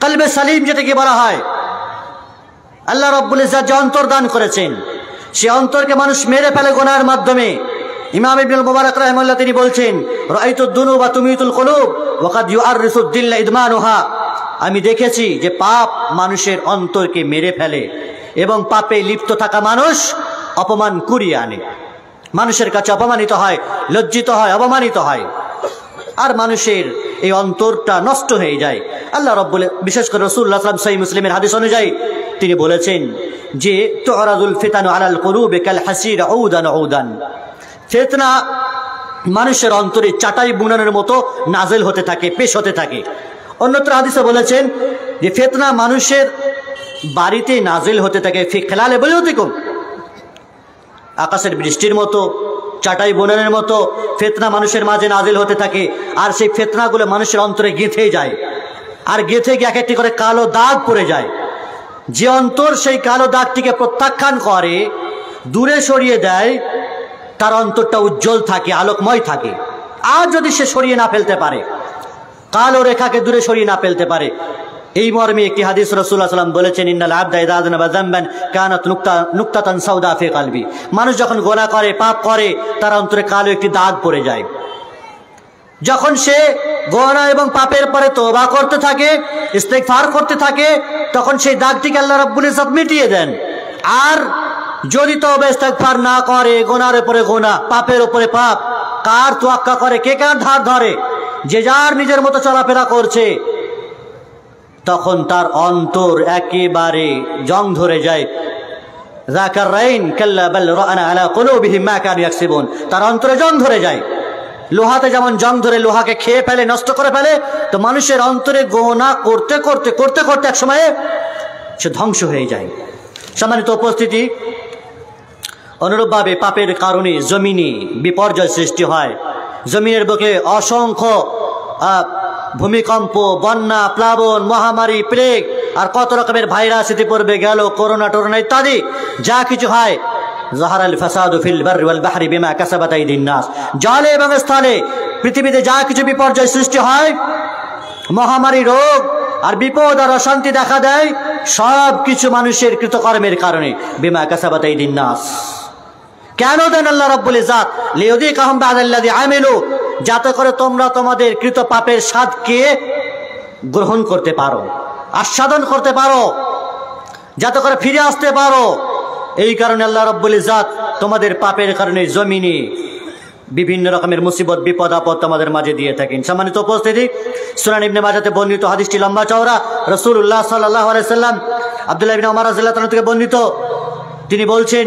কলবে সালিম যেটাকে বলা হয়, আল্লাহ রাব্বুল ইজ্জত যে অন্তর দান করেছেন, সে অন্তরকে মানুষ মেরে ফেলে গুনাহের মাধ্যমে। ইমাম ইবনুল মুবারক রাহিমাহুল্লাহ তিনি বলছেন, রাআইতুদ দুনুবা তুমিতুল কুলুব ওয়া কাদ ইউআররিসুদ দিল্লা ইদমানুহা। আমি দেখেছি যে পাপ মানুষের অন্তরকে মেরে ফেলে এবং পাপে লিপ্ত থাকা মানুষ অপমান কুড়িয়ে আনে, মানুষের কাছে অপমানিত হয়, লজ্জিত হয়, অপমানিত হয়, আর মানুষের এই অন্তরটা নষ্ট হয়ে যায়। আল্লাহ রাব্বুল, বিশেষ করে রাসূলুল্লাহ সাল্লাল্লাহু আলাইহি ওয়াসাল্লাম সহিহ মুসলিমের হাদিস অনুযায়ী তিনি বলেছেন যে তুরাদুল ফিতানু আলাল কুলুবি কাল হাসির উদান উদান। ফিতনা মানুষের অন্তরে চাটাই বুনানোর মতো নাজিল হতে থাকে, পেশ হতে থাকে। অন্যত্র হাদিসে বলেছেন যে ফিতনা মানুষের বাড়িতে নাজিল হতে থাকে, ফি খিলালে বুয়ুতিকুম, আকাশের বৃষ্টির মতো, চাটাই বুনানোর মতো ফিতনা মানুষের মাঝে নাজিল হতে থাকে। আর সেই ফিতনাগুলো মানুষের অন্তরে গেঁথে যায়, আর গেঁথে গিয়ে এক একটি করে কালো দাগ পড়ে যায়। যে অন্তর সেই কালো দাগটিকে প্রত্যাখ্যান করে, দূরে সরিয়ে দেয়, তার অন্তরটা উজ্জ্বল থাকে, আলোকময় থাকে। আর যদি সে সরিয়ে না ফেলতে পারে, কালো রেখাকে দূরে সরিয়ে না ফেলতে পারে, এই মর্মে একটি হাদিস রাসূলুল্লাহ সাল্লাল্লাহু আলাইহি ওয়াসাল্লাম বলেছেন, ইন্নাল আবদা ইযা যানাবা যামবান কানাত নুকতাতান সাউদা ফি কলবি। মানুষ যখন গুনাহ করে, পাপ করে, তার অন্তরে কালো একটি দাগ পড়ে যায়। যখন সে গুনাহ এবং পাপের পরে তওবা করতে থাকে, ইস্তেগফার করতে থাকে, তখন সেই দাগটিকে আল্লাহ রাব্বুল ইজ্জত মিটিয়ে দেন। আর যদি তওবা ইস্তেগফার না করে, গুনাহের উপরে গুনাহ, পাপের উপরে পাপ, কার তোয়াক্কা করে, কে কার ধার ধরে, যে যার নিজের মতো চলাফেরা করছে, তখন তার অন্তর একেবারে জং ধরে যায়। যাকার রাইন কাল্লা বাল রানা আলা কুলুবিহিম মা কানু ইয়াকসিবুন। তার অন্তরে জং ধরে যায়। লোহাতে যেমন জং ধরে লোহাকে খেয়ে ফেলে, নষ্ট করে ফেলে, তো মানুষের অন্তরে গুনাহ করতে করতে করতে করতে এক সময়ে সে ধ্বংস হয়ে যায়। সম্মানিত উপস্থিতি, অনুরূপভাবে পাপের কারণে জমিনে বিপর্যয় সৃষ্টি হয়। জমিনের বুকে অসংখ্য ভূমিকম্প, বন্যা, প্লাবন, মহামারী, প্লেগ, আর কত রকমের ভাইরাস ইতিপূর্বে গেল, করোনা টোরোনা ইত্যাদি যা কিছু হয়। যাহারাল ফাসাদু ফিল বাররি ওয়াল বাহরি বিমা কাসাবাত আইদিন নাস। জলে এবং স্থলে পৃথিবীতে যা কিছু বিপর্যয় সৃষ্টি হয়, মহামারী, রোগ আর বিপদ আর অশান্তি দেখা দেয়, সব কিছু মানুষের কৃতকর্মের কারণে। বিমা কাসাবাত আইদিন নাস। কেন দেন আল্লাহ রাব্বুল ইজ্জত? লিউযিকাহুম বা'দাল্লাযী আমিলু, যাতে করে তোমরা তোমাদের কৃত পাপের স্বাদকে গ্রহণ করতে পারো, আস্বাদন করতে পারো, যাতে করে ফিরে আসতে পারো। এই কারণে আল্লাহ রাব্বুল ইজ্জত তোমাদের পাপের কারণে জমিনে বিভিন্ন রকমের মুসিবত, বিপদ আপদ তোমাদের মাঝে দিয়ে থাকেন। সম্মানিত উপস্থিতি, সুনান ইবনে মাজাতে বর্ণিত হাদিসটি লম্বা চওড়া। রাসূলুল্লাহ সাল্লাল্লাহু আলাইহি সাল্লাম আব্দুল্লাহ ইবনে ওমর রাদিয়াল্লাহু তাআলা থেকে বর্ণিত, তিনি বলছেন,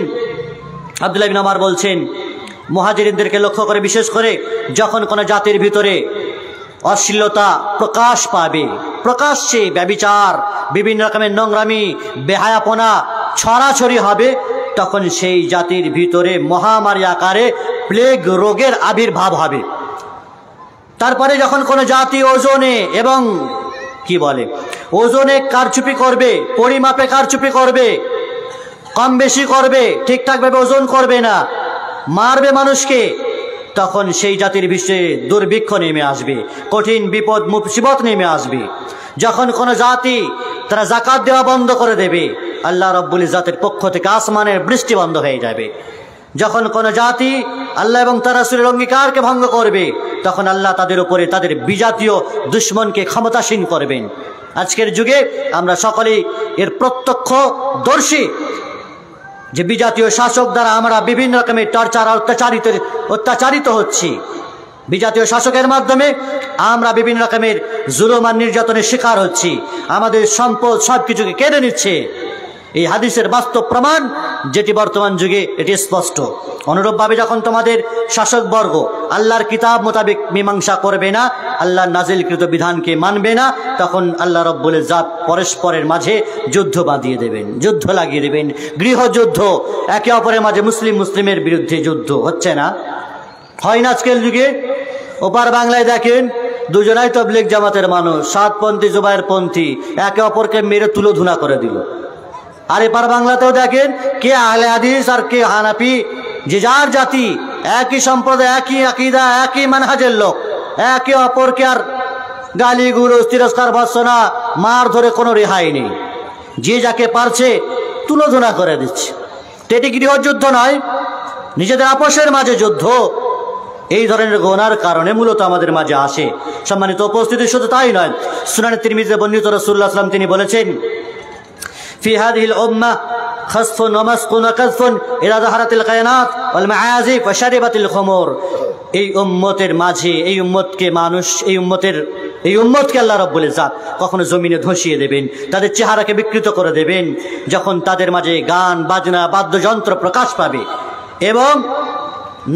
আব্দুল্লাহ ইবনে ওমর বলছেন, মুহাজিরিনদেরকে লক্ষ্য করে, বিশেষ করে যখন কোনো জাতির ভিতরে অশ্লীলতা প্রকাশ পাবে, প্রকাশ্যে ব্যভিচার, বিভিন্ন রকমের নোংরামি, বেহায়াপনা ছড়াছড়ি হবে, তখন সেই জাতির ভিতরে মহামারী আকারে প্লেগ রোগের আবির্ভাব হবে। তারপরে যখন কোনো জাতি ওজনে এবং ওজনে কারচুপি করবে, পরিমাপে কারচুপি করবে, কম বেশি করবে, ঠিকঠাকভাবে ওজন করবে না, মারবে মানুষকে, তখন সেই জাতির বিষয়ে দুর্ভিক্ষ নেমে আসবে, কঠিন বিপদ মুসিবত নেমে আসবে। যখন কোনো জাতি তারা যাকাত দেওয়া বন্ধ করে দেবে, আল্লাহ রাব্বুল ইজ্জতের পক্ষ থেকে আসমানের বৃষ্টি বন্ধ হয়ে যাবে। যখন কোনো জাতি আল্লাহ এবং তার রাসূলের অঙ্গীকারকে ভঙ্গ করবে, তখন আল্লাহ তাদের উপরে তাদের বিজাতীয় দুশমনকে ক্ষমতাসীন করবেন। আজকের যুগে আমরা সকলেই এর প্রত্যক্ষদর্শী যে বিজাতীয় শাসক দ্বারা আমরা বিভিন্ন রকমের টর্চার, অত্যাচারিত হচ্ছি। বিজাতীয় শাসকের মাধ্যমে আমরা বিভিন্ন রকমের জুলুম আর নির্যাতনের শিকার হচ্ছি। আমাদের সম্পদ সব কিছুকে কেড়ে নিচ্ছে। এই হাদিসের বাস্তব প্রমাণ, যেটি বর্তমান যুগে এটি স্পষ্ট। অনুরূপভাবে যখন তোমাদের শাসকবর্গ আল্লাহর কিতাব মোতাবেক মীমাংসা করবে না, আল্লাহর নাজিলকৃত বিধানকে মানবে না, তখন আল্লাহ রাব্বুল ইজ্জত পরস্পরের মাঝে যুদ্ধ বাঁধিয়ে দেবেন, যুদ্ধ লাগিয়ে দেবেন, গৃহযুদ্ধ, একে অপরের মাঝে মুসলিমের বিরুদ্ধে যুদ্ধ। হচ্ছে না? হয় না আজকের যুগে? ওপার বাংলায় দেখেন দুজনাই তবলিগ জামাতের মানুষ, সাতপন্থী জুবায়ের পন্থী, একে অপরকে মেরে তুলোধুনা করে দিল। আর এপার বাংলাতেও দেখেন কে আহলে হাদিস আর কে হানাফি, যে যার জাতি, একই সম্প্রদায়, একই আকীদা, একই মানহাজের লোক, একে অপরকে আর গালি গুলোজ তিরস্কার ভর্ৎসনা মার ধরে কোনো রেহাই নেই। যে যাকে পারছে তুলোধুনা করে দিচ্ছে। তো এটি গৃহযুদ্ধ নয়, নিজেদের আপোষের মাঝে যুদ্ধ। এই ধরনের গুনার কারণে মূলত আমাদের মাঝে আসে। সম্মানিত উপস্থিতি, শুধু তাই নয়, সুনানে তিরমিজিতে বর্ণিত রাসূলুল্লাহ সাল্লাল্লাহু আলাইহি ওয়াসাল্লাম তিনি বলেছেন, ফি হাযিহিল উম্মাহ খাসফুন ওয়া মাসকুন ওয়া কাযফুন ইযা যাহারাতিল কায়নাত ওয়াল মাআযিফ ওয়া শারিবাতিল খুমুর। এই উম্মতের মাঝে, এই উম্মতকে মানুষ, এই উম্মতকে আল্লাহ রাব্বুল ইজ্জত কখনো জমিনে ধসিয়ে দেবেন, তাদের চেহারাকে বিকৃত করে দেবেন যখন তাদের মাঝে গান বাজনা বাদ্যযন্ত্র প্রকাশ পাবে এবং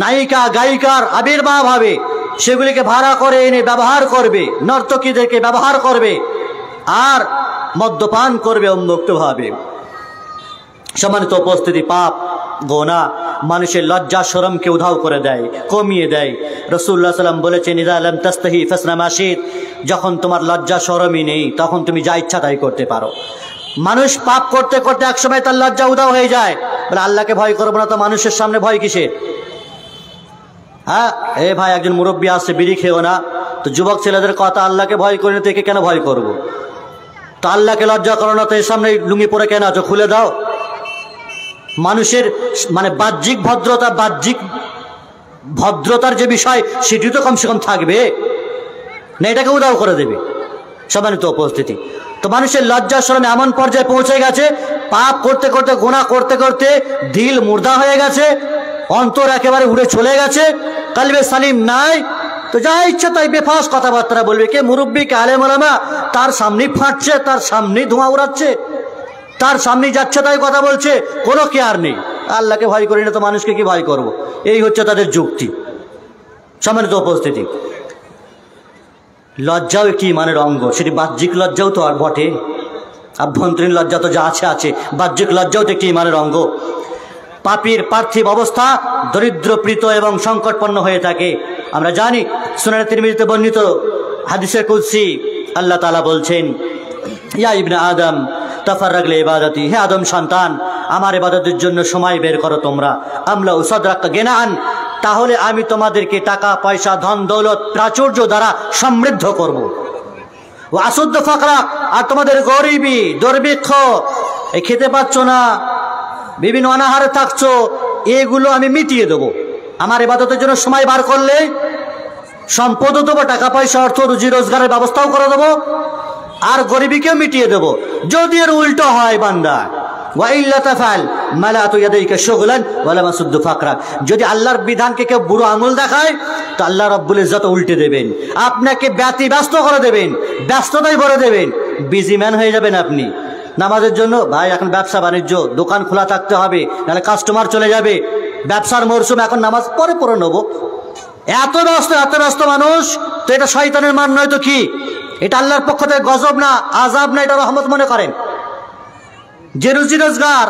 নায়িকা গায়িকার আবির্ভাব হবে। সেগুলিকে ভাড়া করে এনে ব্যবহার করবে, নর্তকীদেরকে ব্যবহার করবে আর মদ্যপান করবে উন্মুক্তভাবে। সম্মানিত উপস্থিতি, পাপ গোনা মানুষের লজ্জা শরমকে উধাও করে দেয়, কমিয়ে দেয়। রাসূলুল্লাহ সাল্লাল্লাহু আলাইহি ওয়াসাল্লাম বলেছেন, ইযা লাম তাস্তাহি ফাসনা মা শিত। যখন তোমার লজ্জা শরমই নেই তখন তুমি যা ইচ্ছা তাই করতে পারো। মানুষ পাপ করতে করতে একসময় তার লজ্জা উধাও হয়ে যায়, বলে আল্লাহকে ভয় করবো না তো মানুষের সামনে ভয় কিসের? হ্যাঁ, এ ভাই একজন মুরব্বী আসছে, বিড়ি খেও না। তো যুবক ছেলেদের কথা, আল্লাহকে ভয় করি না তো একে কেন ভয় করবো? তো আল্লাহকে লজ্জা করো না তো এর সামনে লুঙ্গি পরে কেন আছো, খুলে দাও। মানুষের মানে বাহ্যিক ভদ্রতার যে বিষয় সেটি তো কমসে কম থাকবে না, এটাকে উধাও করে দেবে। সম্মানিত উপস্থিতি, তো মানুষের লজ্জা শরম এমন পর্যায়ে পৌঁছে গেছে, পাপ করতে করতে গুনাহ করতে করতে দিল মুর্দা হয়ে গেছে, অন্তর একেবারে উড়ে চলে গেছে, কলবে সালিম নাই। তো যা ইচ্ছা তাই বেফাস কথাবার্তা বলবে। কে মুরব্বী, কে আলেম ওলামা, তার সামনেই ফাটছে, তার সামনেই ধোঁয়া উড়াচ্ছে, তার সামনেই যাচ্ছে তাই কথা বলছে, কোনো কেয়ার নেই। আল্লাহকে ভয় করি না তো মানুষকে কি ভয় করব, এই হচ্ছে তাদের যুক্তি। সম্মানিত উপস্থিতি, লজ্জাও একটি ইমানের অঙ্গ। সেটি বাহ্যিক লজ্জাও তো আর বটে, আভ্যন্তরীণ লজ্জা তো যা আছে, বাহ্যিক লজ্জাও তো একটি ইমানের অঙ্গ। পাপীর পার্থিব অবস্থা দরিদ্রপ্রীত এবং সংকটপন্ন হয়ে থাকে। আমরা জানি, সুনানে তিরমিজিতে বর্ণিত হাদিসে কুদসি আল্লাহ তাআলা বলছেন, ইয়া ইবনে আদম তাফাররাগ লি ইবাদাতি, হে আদম সন্তান, আমার ইবাদতের জন্য সময় বের করো তোমরা। আমলা উসাদরাকা গিনাআন, তাহলে আমি তোমাদেরকে টাকা পয়সা ধন দৌলত প্রাচুর্য দ্বারা সমৃদ্ধ করব। ও আসুদ্দ ফাকরা, আর তোমাদের গরিবী দুর্ভিক্ষ, এই খেতে পাচ্ছ না, বিভিন্ন অনাহারে থাকছো, এগুলো আমি মিটিয়ে দেবো। আমার ইবাদতের জন্য সময় বার করলে সম্পদও দেবো, টাকা পয়সা অর্থ রুজি রোজগারের ব্যবস্থাও করে দেবো, আর গরিবীকেও মিটিয়ে দেবো। যদি এর উল্টো হয় বান্দা, যদি আল্লাহর বিধানকে কেউ বুড়ো আঙুল দেখায় তো আল্লাহ রাব্বুল ইজ্জত উল্টে দেবেন, আপনাকে ব্যস্ত করে দেবেন, ব্যস্ততায় ভরে দেবেন, বিজি ম্যান হয়ে যাবেন আপনি। নামাজের জন্য ভাই এখন ব্যবসা বাণিজ্য, দোকান খোলা থাকতে হবে, নাহলে কাস্টমার চলে যাবে, ব্যবসার মরশুম, এখন নামাজ পরে নেবো। এত ব্যস্ত মানুষ। তো এটা শয়তানের মান নয় তো কি? এটা আল্লাহর পক্ষ থেকে গজব না আযাব না, এটা রহমত মনে করেন। যে রুজি রোজগার,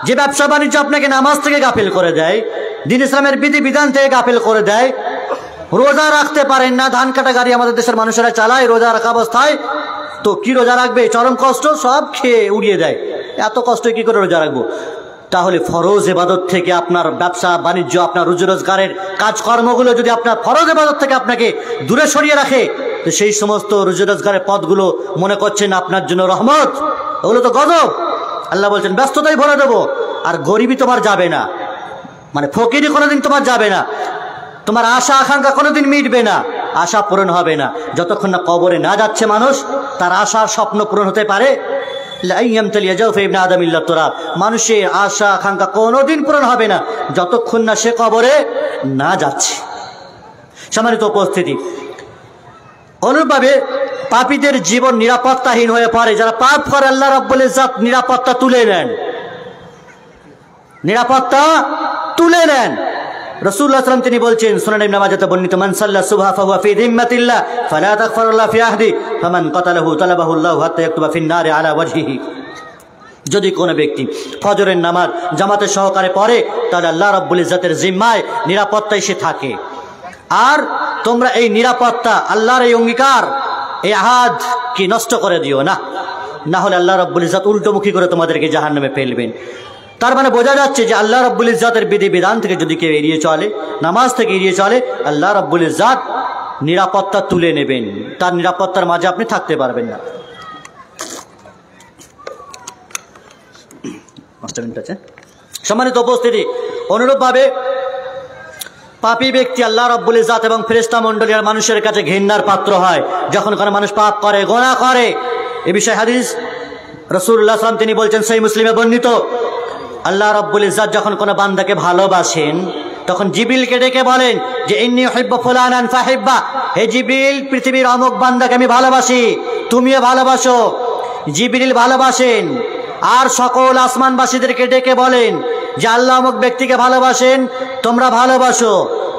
যে ব্যবসা বাণিজ্য আপনাকে নামাজ থেকে গাফিল করে দেয়, দ্বীন ইসলামের বিধি বিধান থেকে গাফিল করে দেয়, রোজা রাখতে পারেন না, ধান কাটা গাড়ি আমাদের দেশের মানুষেরা চালায় রোজা রাখা অবস্থায়, তো কি রোজা রাখবে? চরম কষ্ট, সব খেয়ে উড়িয়ে দেয়। এত কষ্ট কি করে রোজা রাখবো? তাহলে ফরজ ইবাদত থেকে আপনার ব্যবসা বাণিজ্য, আপনার রুজি রোজগারের কাজকর্মগুলো যদি আপনার ফরজ ইবাদত থেকে আপনাকে দূরে সরিয়ে রাখে, তো সেই সমস্ত রুজি রোজগারের পথগুলো মনে করছেন আপনার জন্য রহমত, ওগুলো তো গজব। আল্লাহ বলছেন ব্যস্ততাই ভরে দেবো, আর গরিবী তোমার যাবে না, মানে ফকিরি কোনোদিন তোমার যাবে না, তোমার আশা আকাঙ্ক্ষা কোনোদিন মিটবে না, আশা পূরণ হবে না। যতক্ষণ না কবরে না যাচ্ছে মানুষ, তার আশার স্বপ্ন পূরণ হতে পারে? মানুষের আশা আকাঙ্ক্ষা কোনোদিন পূরণ হবে না যতক্ষণ না সে কবরে না যাচ্ছে। সম্মানিত উপস্থিতি, অনুরূপভাবে পাপীদের জীবন নিরাপত্তাহীন হয়ে পড়ে। যারা পাপ করে আল্লাহ রাব্বুল ইজ্জত নিরাপত্তা তুলে নেন, নিরাপত্তা তুলে নেন। রাসূলুল্লাহ সাল্লাল্লাহু আলাইহি ওয়াসাল্লাম তিনি বলছেন, সুনান ইবনে মাজাহ বর্ণিত, মান সাল্লা সুবহা ফাহুয়া ফি যিম্মাতিল্লাহ ফালা তাগফিরুল্লাহ ফি আহদি ফামান কাতালাহু তালাবাহু আল্লাহু হাত্তা ইয়াকতুবা ফিন নারি আলা ওয়াজহিহি। যদি কোনো ব্যক্তি ফজরের নামাজ জামাতের সহকারে পড়ে, তাহলে আল্লাহ রাব্বুল ইজ্জতের জিম্মায় নিরাপত্তায় সে থাকে। আর তোমরা এই নিরাপত্তা, আল্লাহর এই অঙ্গীকার, এই আহাদ কি নষ্ট করে দিও না, না হলে আল্লাহ রাব্বুল ইজ্জত উল্টোমুখী করে তোমাদেরকে জাহান্নামে ফেলবেন। তার মানে বোঝা যাচ্ছে যে আল্লাহ রাব্বুল ইজ্জতের বিধিবিধান থেকে যদি কেউ এড়িয়ে চলে, নামাজ থেকে এড়িয়ে চলে, আল্লাহ রাব্বুল ইজ্জত নিরাপত্তা তুলে নেবেন, তার নিরাপত্তার মাঝে আপনি থাকতে পারবেন না। সম্মানিত উপস্থিতি, অনুরূপভাবে পাপী ব্যক্তি আল্লাহ রাব্বুল ইজ্জত এবং ফেরেশতা মণ্ডলী আর মানুষের কাছে ঘৃণার পাত্র হয় যখন কোনো মানুষ পাপ করে, গুনাহ করে। এ বিষয়ে হাদিস রাসূলুল্লাহ সাল্লাল্লাহু আলাইহি ওয়াসাল্লাম তিনি বলছেন, সহিহ মুসলিমে বর্ণিত, আল্লাহ রাব্বুল ইজ্জত যখন কোনো বান্দাকে ভালোবাসেন তখন জিবরিলকে ডেকে বলেন যে ইন্নী উহিব্বু ফুলানান ফাহিব্বা, হে জিবরিল, পৃথিবীর অমুক বান্দাকে আমি ভালোবাসি, তুমিও ভালোবাসো। জিবরিল ভালোবাসেন আর সকল আসমানবাসীদেরকে ডেকে বলেন যে আল্লাহ অমুক ব্যক্তিকে ভালোবাসেন, তোমরা ভালোবাসো।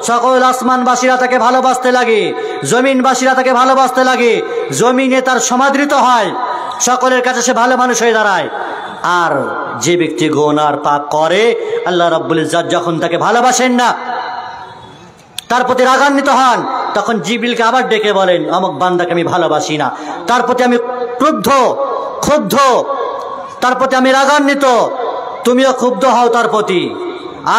সকল আসমানবাসীরা তাকে ভালোবাসতে লাগে, জমিনবাসীরা তাকে ভালোবাসতে লাগে, জমিনে তার সমাদৃত হয়, সকলের কাছে সে ভালো মানুষ হয়ে দাঁড়ায়। আর যে ব্যক্তি গুনাহ আর পাপ করে, আল্লাহ রাব্বুল ইজ্জত যখন তাকে ভালোবাসেন না, তার প্রতি রাগান্বিত হন, তখন জিবরিলকে আবার ডেকে বলেন অমুক বান্দাকে আমি ভালোবাসি না, তার প্রতি আমি ক্ষুব্ধ, তার প্রতি আমি রাগান্বিত, তুমিও ক্ষুব্ধ হও তার প্রতি।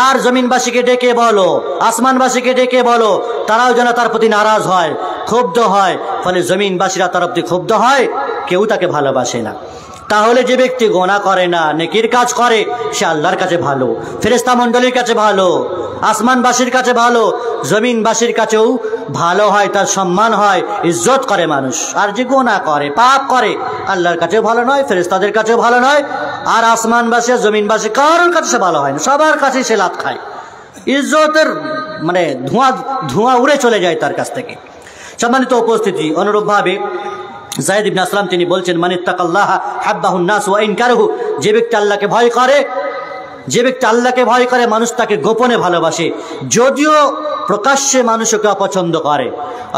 আর জমিনবাসীকে ডেকে বলো, আসমানবাসীকে ডেকে বলো, তারাও যেন তার প্রতি নারাজ হয়, ক্ষুব্ধ হয়। ফলে জমিনবাসীরা তার প্রতি ক্ষুব্ধ হয়, কেউ তাকে ভালোবাসে না। তাহলে যে ব্যক্তি গুনাহ করে না, নেকির কাজ করে, সে আল্লাহর কাছে ভালো, ফেরেশতা মণ্ডলীর কাছে ভালো, আসমানবাসীর কাছে ভালো, জমিনবাসীর কাছেও ভালো হয়, তার সম্মান হয়, ইজ্জত করে মানুষ। আর যে গুনাহ করে, পাপ করে, আল্লাহর কাছেও ভালো নয়, ফেরেশতাদের কাছেও ভালো নয়, আর আসমানবাসী আর জমিনবাসী কারোর কাছে সে ভালো হয় না, সবার কাছে সে লাত খায়, ইজ্জতের মানে ধোঁয়া উড়ে চলে যায় তার কাছ থেকে। সম্মানিত উপস্থিতি, অনুরূপভাবে যায়েদ ইবনে আসলাম তিনি বলছেন, মানিত্তাকাল্লাহা হাব্বাহুন নাস ওয়া ইন কারাহু, যে ব্যক্তি আল্লাহকে ভয় করে, মানুষ তাকে গোপনে ভালোবাসে, যদিও প্রকাশ্যে মানুষকে অপছন্দ করে।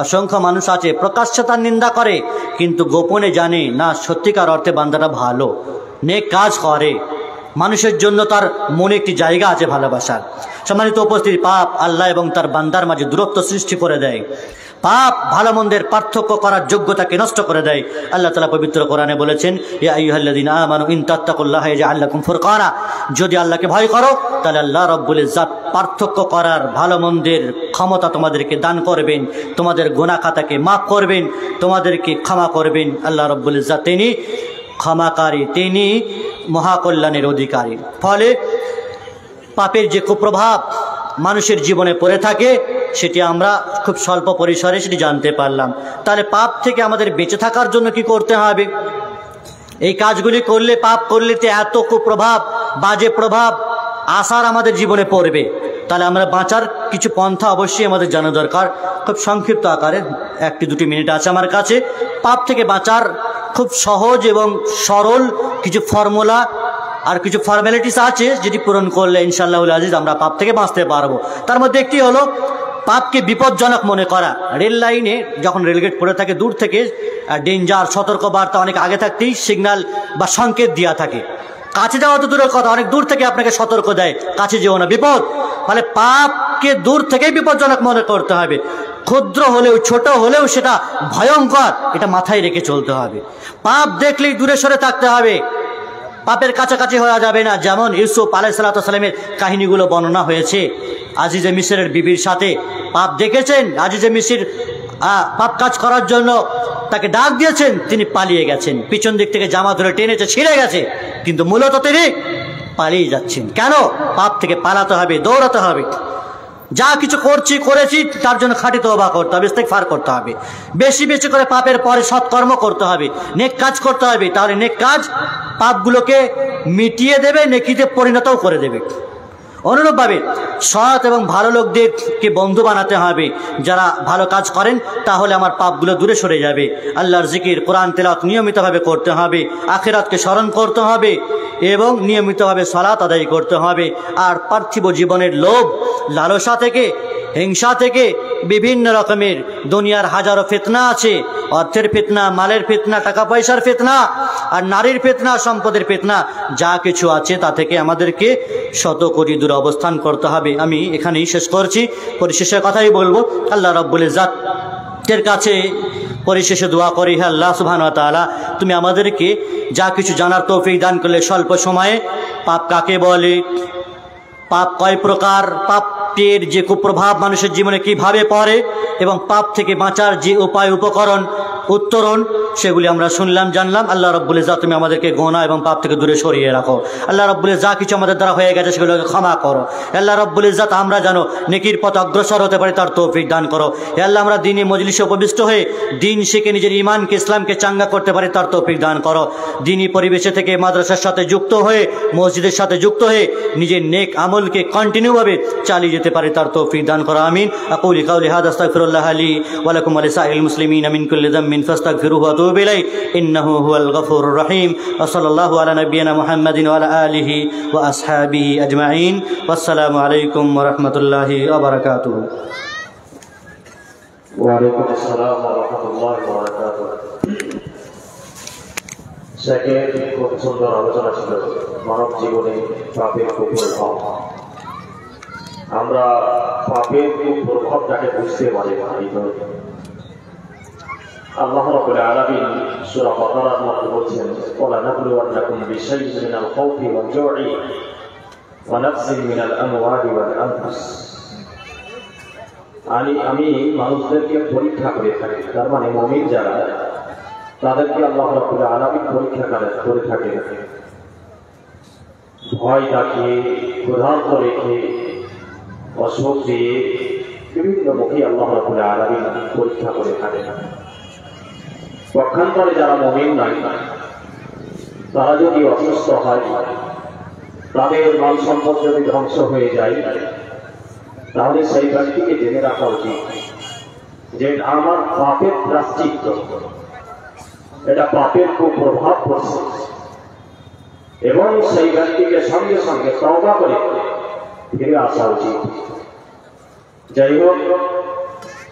অসংখ্য মানুষ আছে প্রকাশ্যে তার নিন্দা করে, কিন্তু গোপনে জানে না সত্যিকার অর্থে বান্দাটা ভালো, নেক কাজ করে, মানুষের জন্য তার মনে একটি জায়গা আছে ভালোবাসার। সম্মানিত উপস্থিতি, পাপ আল্লাহ এবং তার বান্দার মাঝে দূরত্ব সৃষ্টি করে দেয়, পাপ ভালো মন্দের পার্থক্য করার যোগ্যতাকে নষ্ট করে দেয়। আল্লাহ তাআলা পবিত্র কোরআনে বলেছেন, ইয়া আইয়ুহাল্লাযীনা আমানু ইন তাত্তাকুল্লাহা ইয়াজআল লাকুম ফুরকানা, যদি আল্লাহকে ভয় করো তাহলে আল্লাহ রাব্বুল ইজ্জত পার্থক্য করার, ভালো মন্দের ক্ষমতা তোমাদেরকে দান করবেন, তোমাদের গুনাহ খাতাকে মাফ করবেন, তোমাদেরকে ক্ষমা করবেন। আল্লাহ রাব্বুল ইজ্জত তিনি ক্ষমাকারী, তিনি মহাকল্যাণের অধিকারী। ফলে পাপের যে কুপ্রভাব মানুষের জীবনে পড়ে থাকে, সেটি আমরা খুব স্বল্প পরিসরে সেটি জানতে পারলাম। তাহলে পাপ থেকে আমাদের বেঁচে থাকার জন্য কি করতে হবে? এই কাজগুলি করলে, পাপ করলে তো এত কুপ্রভাব, বাজে প্রভাব আসার আমাদের জীবনে পড়বে, তাহলে আমরা বাঁচার কিছু পন্থা অবশ্যই আমাদের জানা দরকার। খুব সংক্ষিপ্ত আকারে 1-2 মিনিট আছে আমার কাছে। পাপ থেকে বাঁচার খুব সহজ এবং সরল কিছু ফর্মুলা আর কিছু ফর্মালিটিস আছে, যেটি পূরণ করলে ইনশাআল্লাহুল আজিজ আমরা পাপ থেকে বাঁচতে পারবো। তার মধ্যে একটি হলো পাপকে বিপজ্জনক মনে করা। রেল লাইনে যখন রেলগেট পড়ে থাকে, দূর থেকে ডেঞ্জার, সতর্কবার্তা অনেক আগে থাকতেই সিগন্যাল বা সংকেত দেওয়া থাকে। কাছে যাওয়া তো দূরের কথা, অনেক দূর থেকে আপনাকে সতর্ক দেয়, কাছে যেও না, বিপদ। ফলে পাপকে দূর থেকেই বিপজ্জনক মনে করতে হবে। ক্ষুদ্র হলেও, ছোট হলেও সেটা ভয়ঙ্কর, এটা মাথায় রেখে চলতে হবে। পাপ দেখলেই দূরে সরে থাকতে হবে, পাপের কাছাকাছি হওয়া যাবে না। যেমন ইউসুফ আলাইহিস সালামের কাহিনীগুলো বর্ণনা হয়েছে, আজিজে মিসরের বিবির সাথে পাপ দেখেছেন, আজিজে মিসর পাপ কাজ করার জন্য তাকে ডাক দিয়েছেন, তিনি পালিয়ে গেছেন, পিছন দিক থেকে জামা ধরে টেনেছে, ছিঁড়ে গেছে, কিন্তু মূলত তিনি পালিয়ে যাচ্ছেন। কেন? পাপ থেকে পালাতে হবে, দৌড়াতে হবে। যা কিছু করেছি তার জন্য খাঁটি তওবা করতে হবে, ইস্তেগফার করতে হবে, বেশি বেশি করে পাপের পরে সৎকর্ম করতে হবে, নেক কাজ করতে হবে। তাহলে নেক কাজ পাপগুলোকে মিটিয়ে দেবে, নেকিতে পরিণতও করে দেবে। অনুরূপভাবে সৎ এবং ভালো লোকদেরকে বন্ধু বানাতে হবে, যারা ভালো কাজ করেন, তাহলে আমার পাপগুলো দূরে সরে যাবে। আল্লাহর জিকির, কোরআন তেলাওয়াত নিয়মিতভাবে করতে হবে, আখিরাতকে স্মরণ করতে হবে এবং নিয়মিতভাবে সালাত আদায় করতে হবে। আর পার্থিব জীবনের লোভ, লালসা থেকে, হিংসা থেকে বিভিন্ন রকমের দুনিয়ার হাজারো ফিতনা আছে, অর্থের ফিতনা, মালের ফিতনা, টাকা পয়সার ফিতনা, আর নারীর ফিতনা, সম্পদের ফিতনা, যা কিছু আছে তা থেকে আমাদেরকে শতকোটি দূরে অবস্থান করতে হবে। আমি এখানেই শেষ করছি। পরিশেষে কথাই বলবো, আল্লাহ রাব্বুল ইজ্জাতের কাছে পরিশেষে দোয়া করি, হে আল্লাহ সুবহানাহু ওয়া তাআলা, তুমি আমাদেরকে যা কিছু জানার তৌফিক দান করলে স্বল্প সময়ে, পাপ কাকে বলে, পাপ কয় প্রকার, পাপের যে কুপ্রভাব মানুষের জীবনে কিভাবে পড়ে এবং পাপ থেকে বাঁচার যে উপায় উপকরণ উত্তরণ, সেগুলি আমরা শুনলাম, জানলাম। আল্লাহ রাব্বুল ইজ্জাত তুমি আমাদেরকে গুনাহ এবং পাপ থেকে দূরে সরিয়ে রাখো। আল্লাহ রাব্বুল ইজ্জাত যা কিছু আমাদের দ্বারা হয়ে গেছে সেগুলোকে ক্ষমা করো। আল্লাহ রাব্বুল ইজ্জাত আমরা যেন নেকির পথে অগ্রসর হতে পারি তার তৌফিক দান করো। হে আল্লাহ, আমরা দ্বীনি মজলিসে উপবিষ্ট হয়ে দিন শিখে নিজের ঈমানকে, ইসলামকে চাঙ্গা করতে পারি তার তৌফিক দান করো। দ্বীনি পরিবেশে থেকে মাদ্রাসার সাথে যুক্ত হয়ে, মসজিদের সাথে যুক্ত হয়ে নিজের নেক আমলকে কন্টিনিউভাবে চালিয়ে যেতে পারি তার তৌফিক দান করো। আমিন। আকুলু কাউলি হাযা আস্তাগফিরুল্লাহ লি ওয়া লাকুম ওয়া লিসাইরিল মুসলিমিনা মিন কুল্লি যামবিন ফাস্তাগফিরুহু ওয়া তুবু ইলাইহি ইন্নাহু হুয়াল গফুরুর রহিম। ওয়া সাল্লাল্লাহু আলা নাবিয়িনা মুহাম্মাদিন ওয়া আলা আলিহি ওয়া আসহাবিহি আজমাইন। ওয়াসসালামু আলাইকুম ওয়া রাহমাতুল্লাহি ওয়া বারাকাতুহু। ওয়া আলাইকুম আসসালাম ওয়া রাহমাতুল্লাহি ওয়া বারাকাতুহু। শেখের খুব সুন্দর আলোচনা ছিল মানব জীবনে পাপের কুপ্রভাব। আমরা পাপের কুপ্রভাবটাকে বুঝতে পারি না। আল্লাহ রাব্বুল আলামিন সূরা বাকারার মধ্যে বলছেন, ওয়ালা নাবলুওয়ান্নাকুম বিশাইইন মিনাল খাউফি ওয়াল জু'i ওয়া নাকসিন মিনাল আমওয়ালি ওয়াল আনফুস। আমি মানুষদেরকে পরীক্ষা করে থাকি, তার মানে মুমিন যারা, তাদেরকে আল্লাহ রাব্বুল আলামিন পরীক্ষা করে থাকে। ভয় দেখিয়ে, ক্ষুধার্ত রেখে, অসুখ দিয়ে বিভিন্ন মুখে আল্লাহ রাব্বুল আলামিন পরীক্ষা করে থাকে। পক্ষান্তরে যারা মুমিন নয়, তারা যদি অসুস্থ হয়, তাদের মাল সম্পদ যদি ধ্বংস হয়ে যায়, তাহলে সেই ব্যক্তিকে জেনে রাখা উচিত যে আমার পাপের প্রায়শ্চিত্ত, এটা পাপের কুপ্রভাব পড়ছে, এবং সেই ব্যক্তিকে সঙ্গে সঙ্গে তওবা করে ফিরে আসা উচিত। যাই হোক,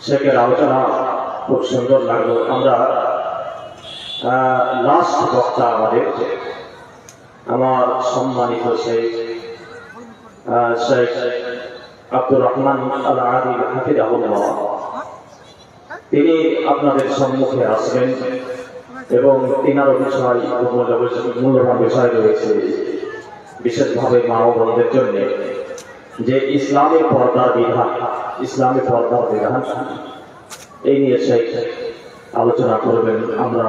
শেখের আলোচনা খুব সুন্দর লাগলো। আমরা লাস্ট বক্তা আমার সম্মানিত শেখ আব্দুর রহমান আল আদিল হাফিজাহুল্লাহ, তিনি আপনাদের সম্মুখে আসবেন এবং তিনারও বিষয়, মূল্যবান বিষয় রয়েছে, বিশেষভাবে মা ও বোনদের জন্য, যে ইসলামী পর্দার বিধান, ইসলামী পর্দার বিধান, এই নিয়ে শেখ আলোচনা করবেন। আমরা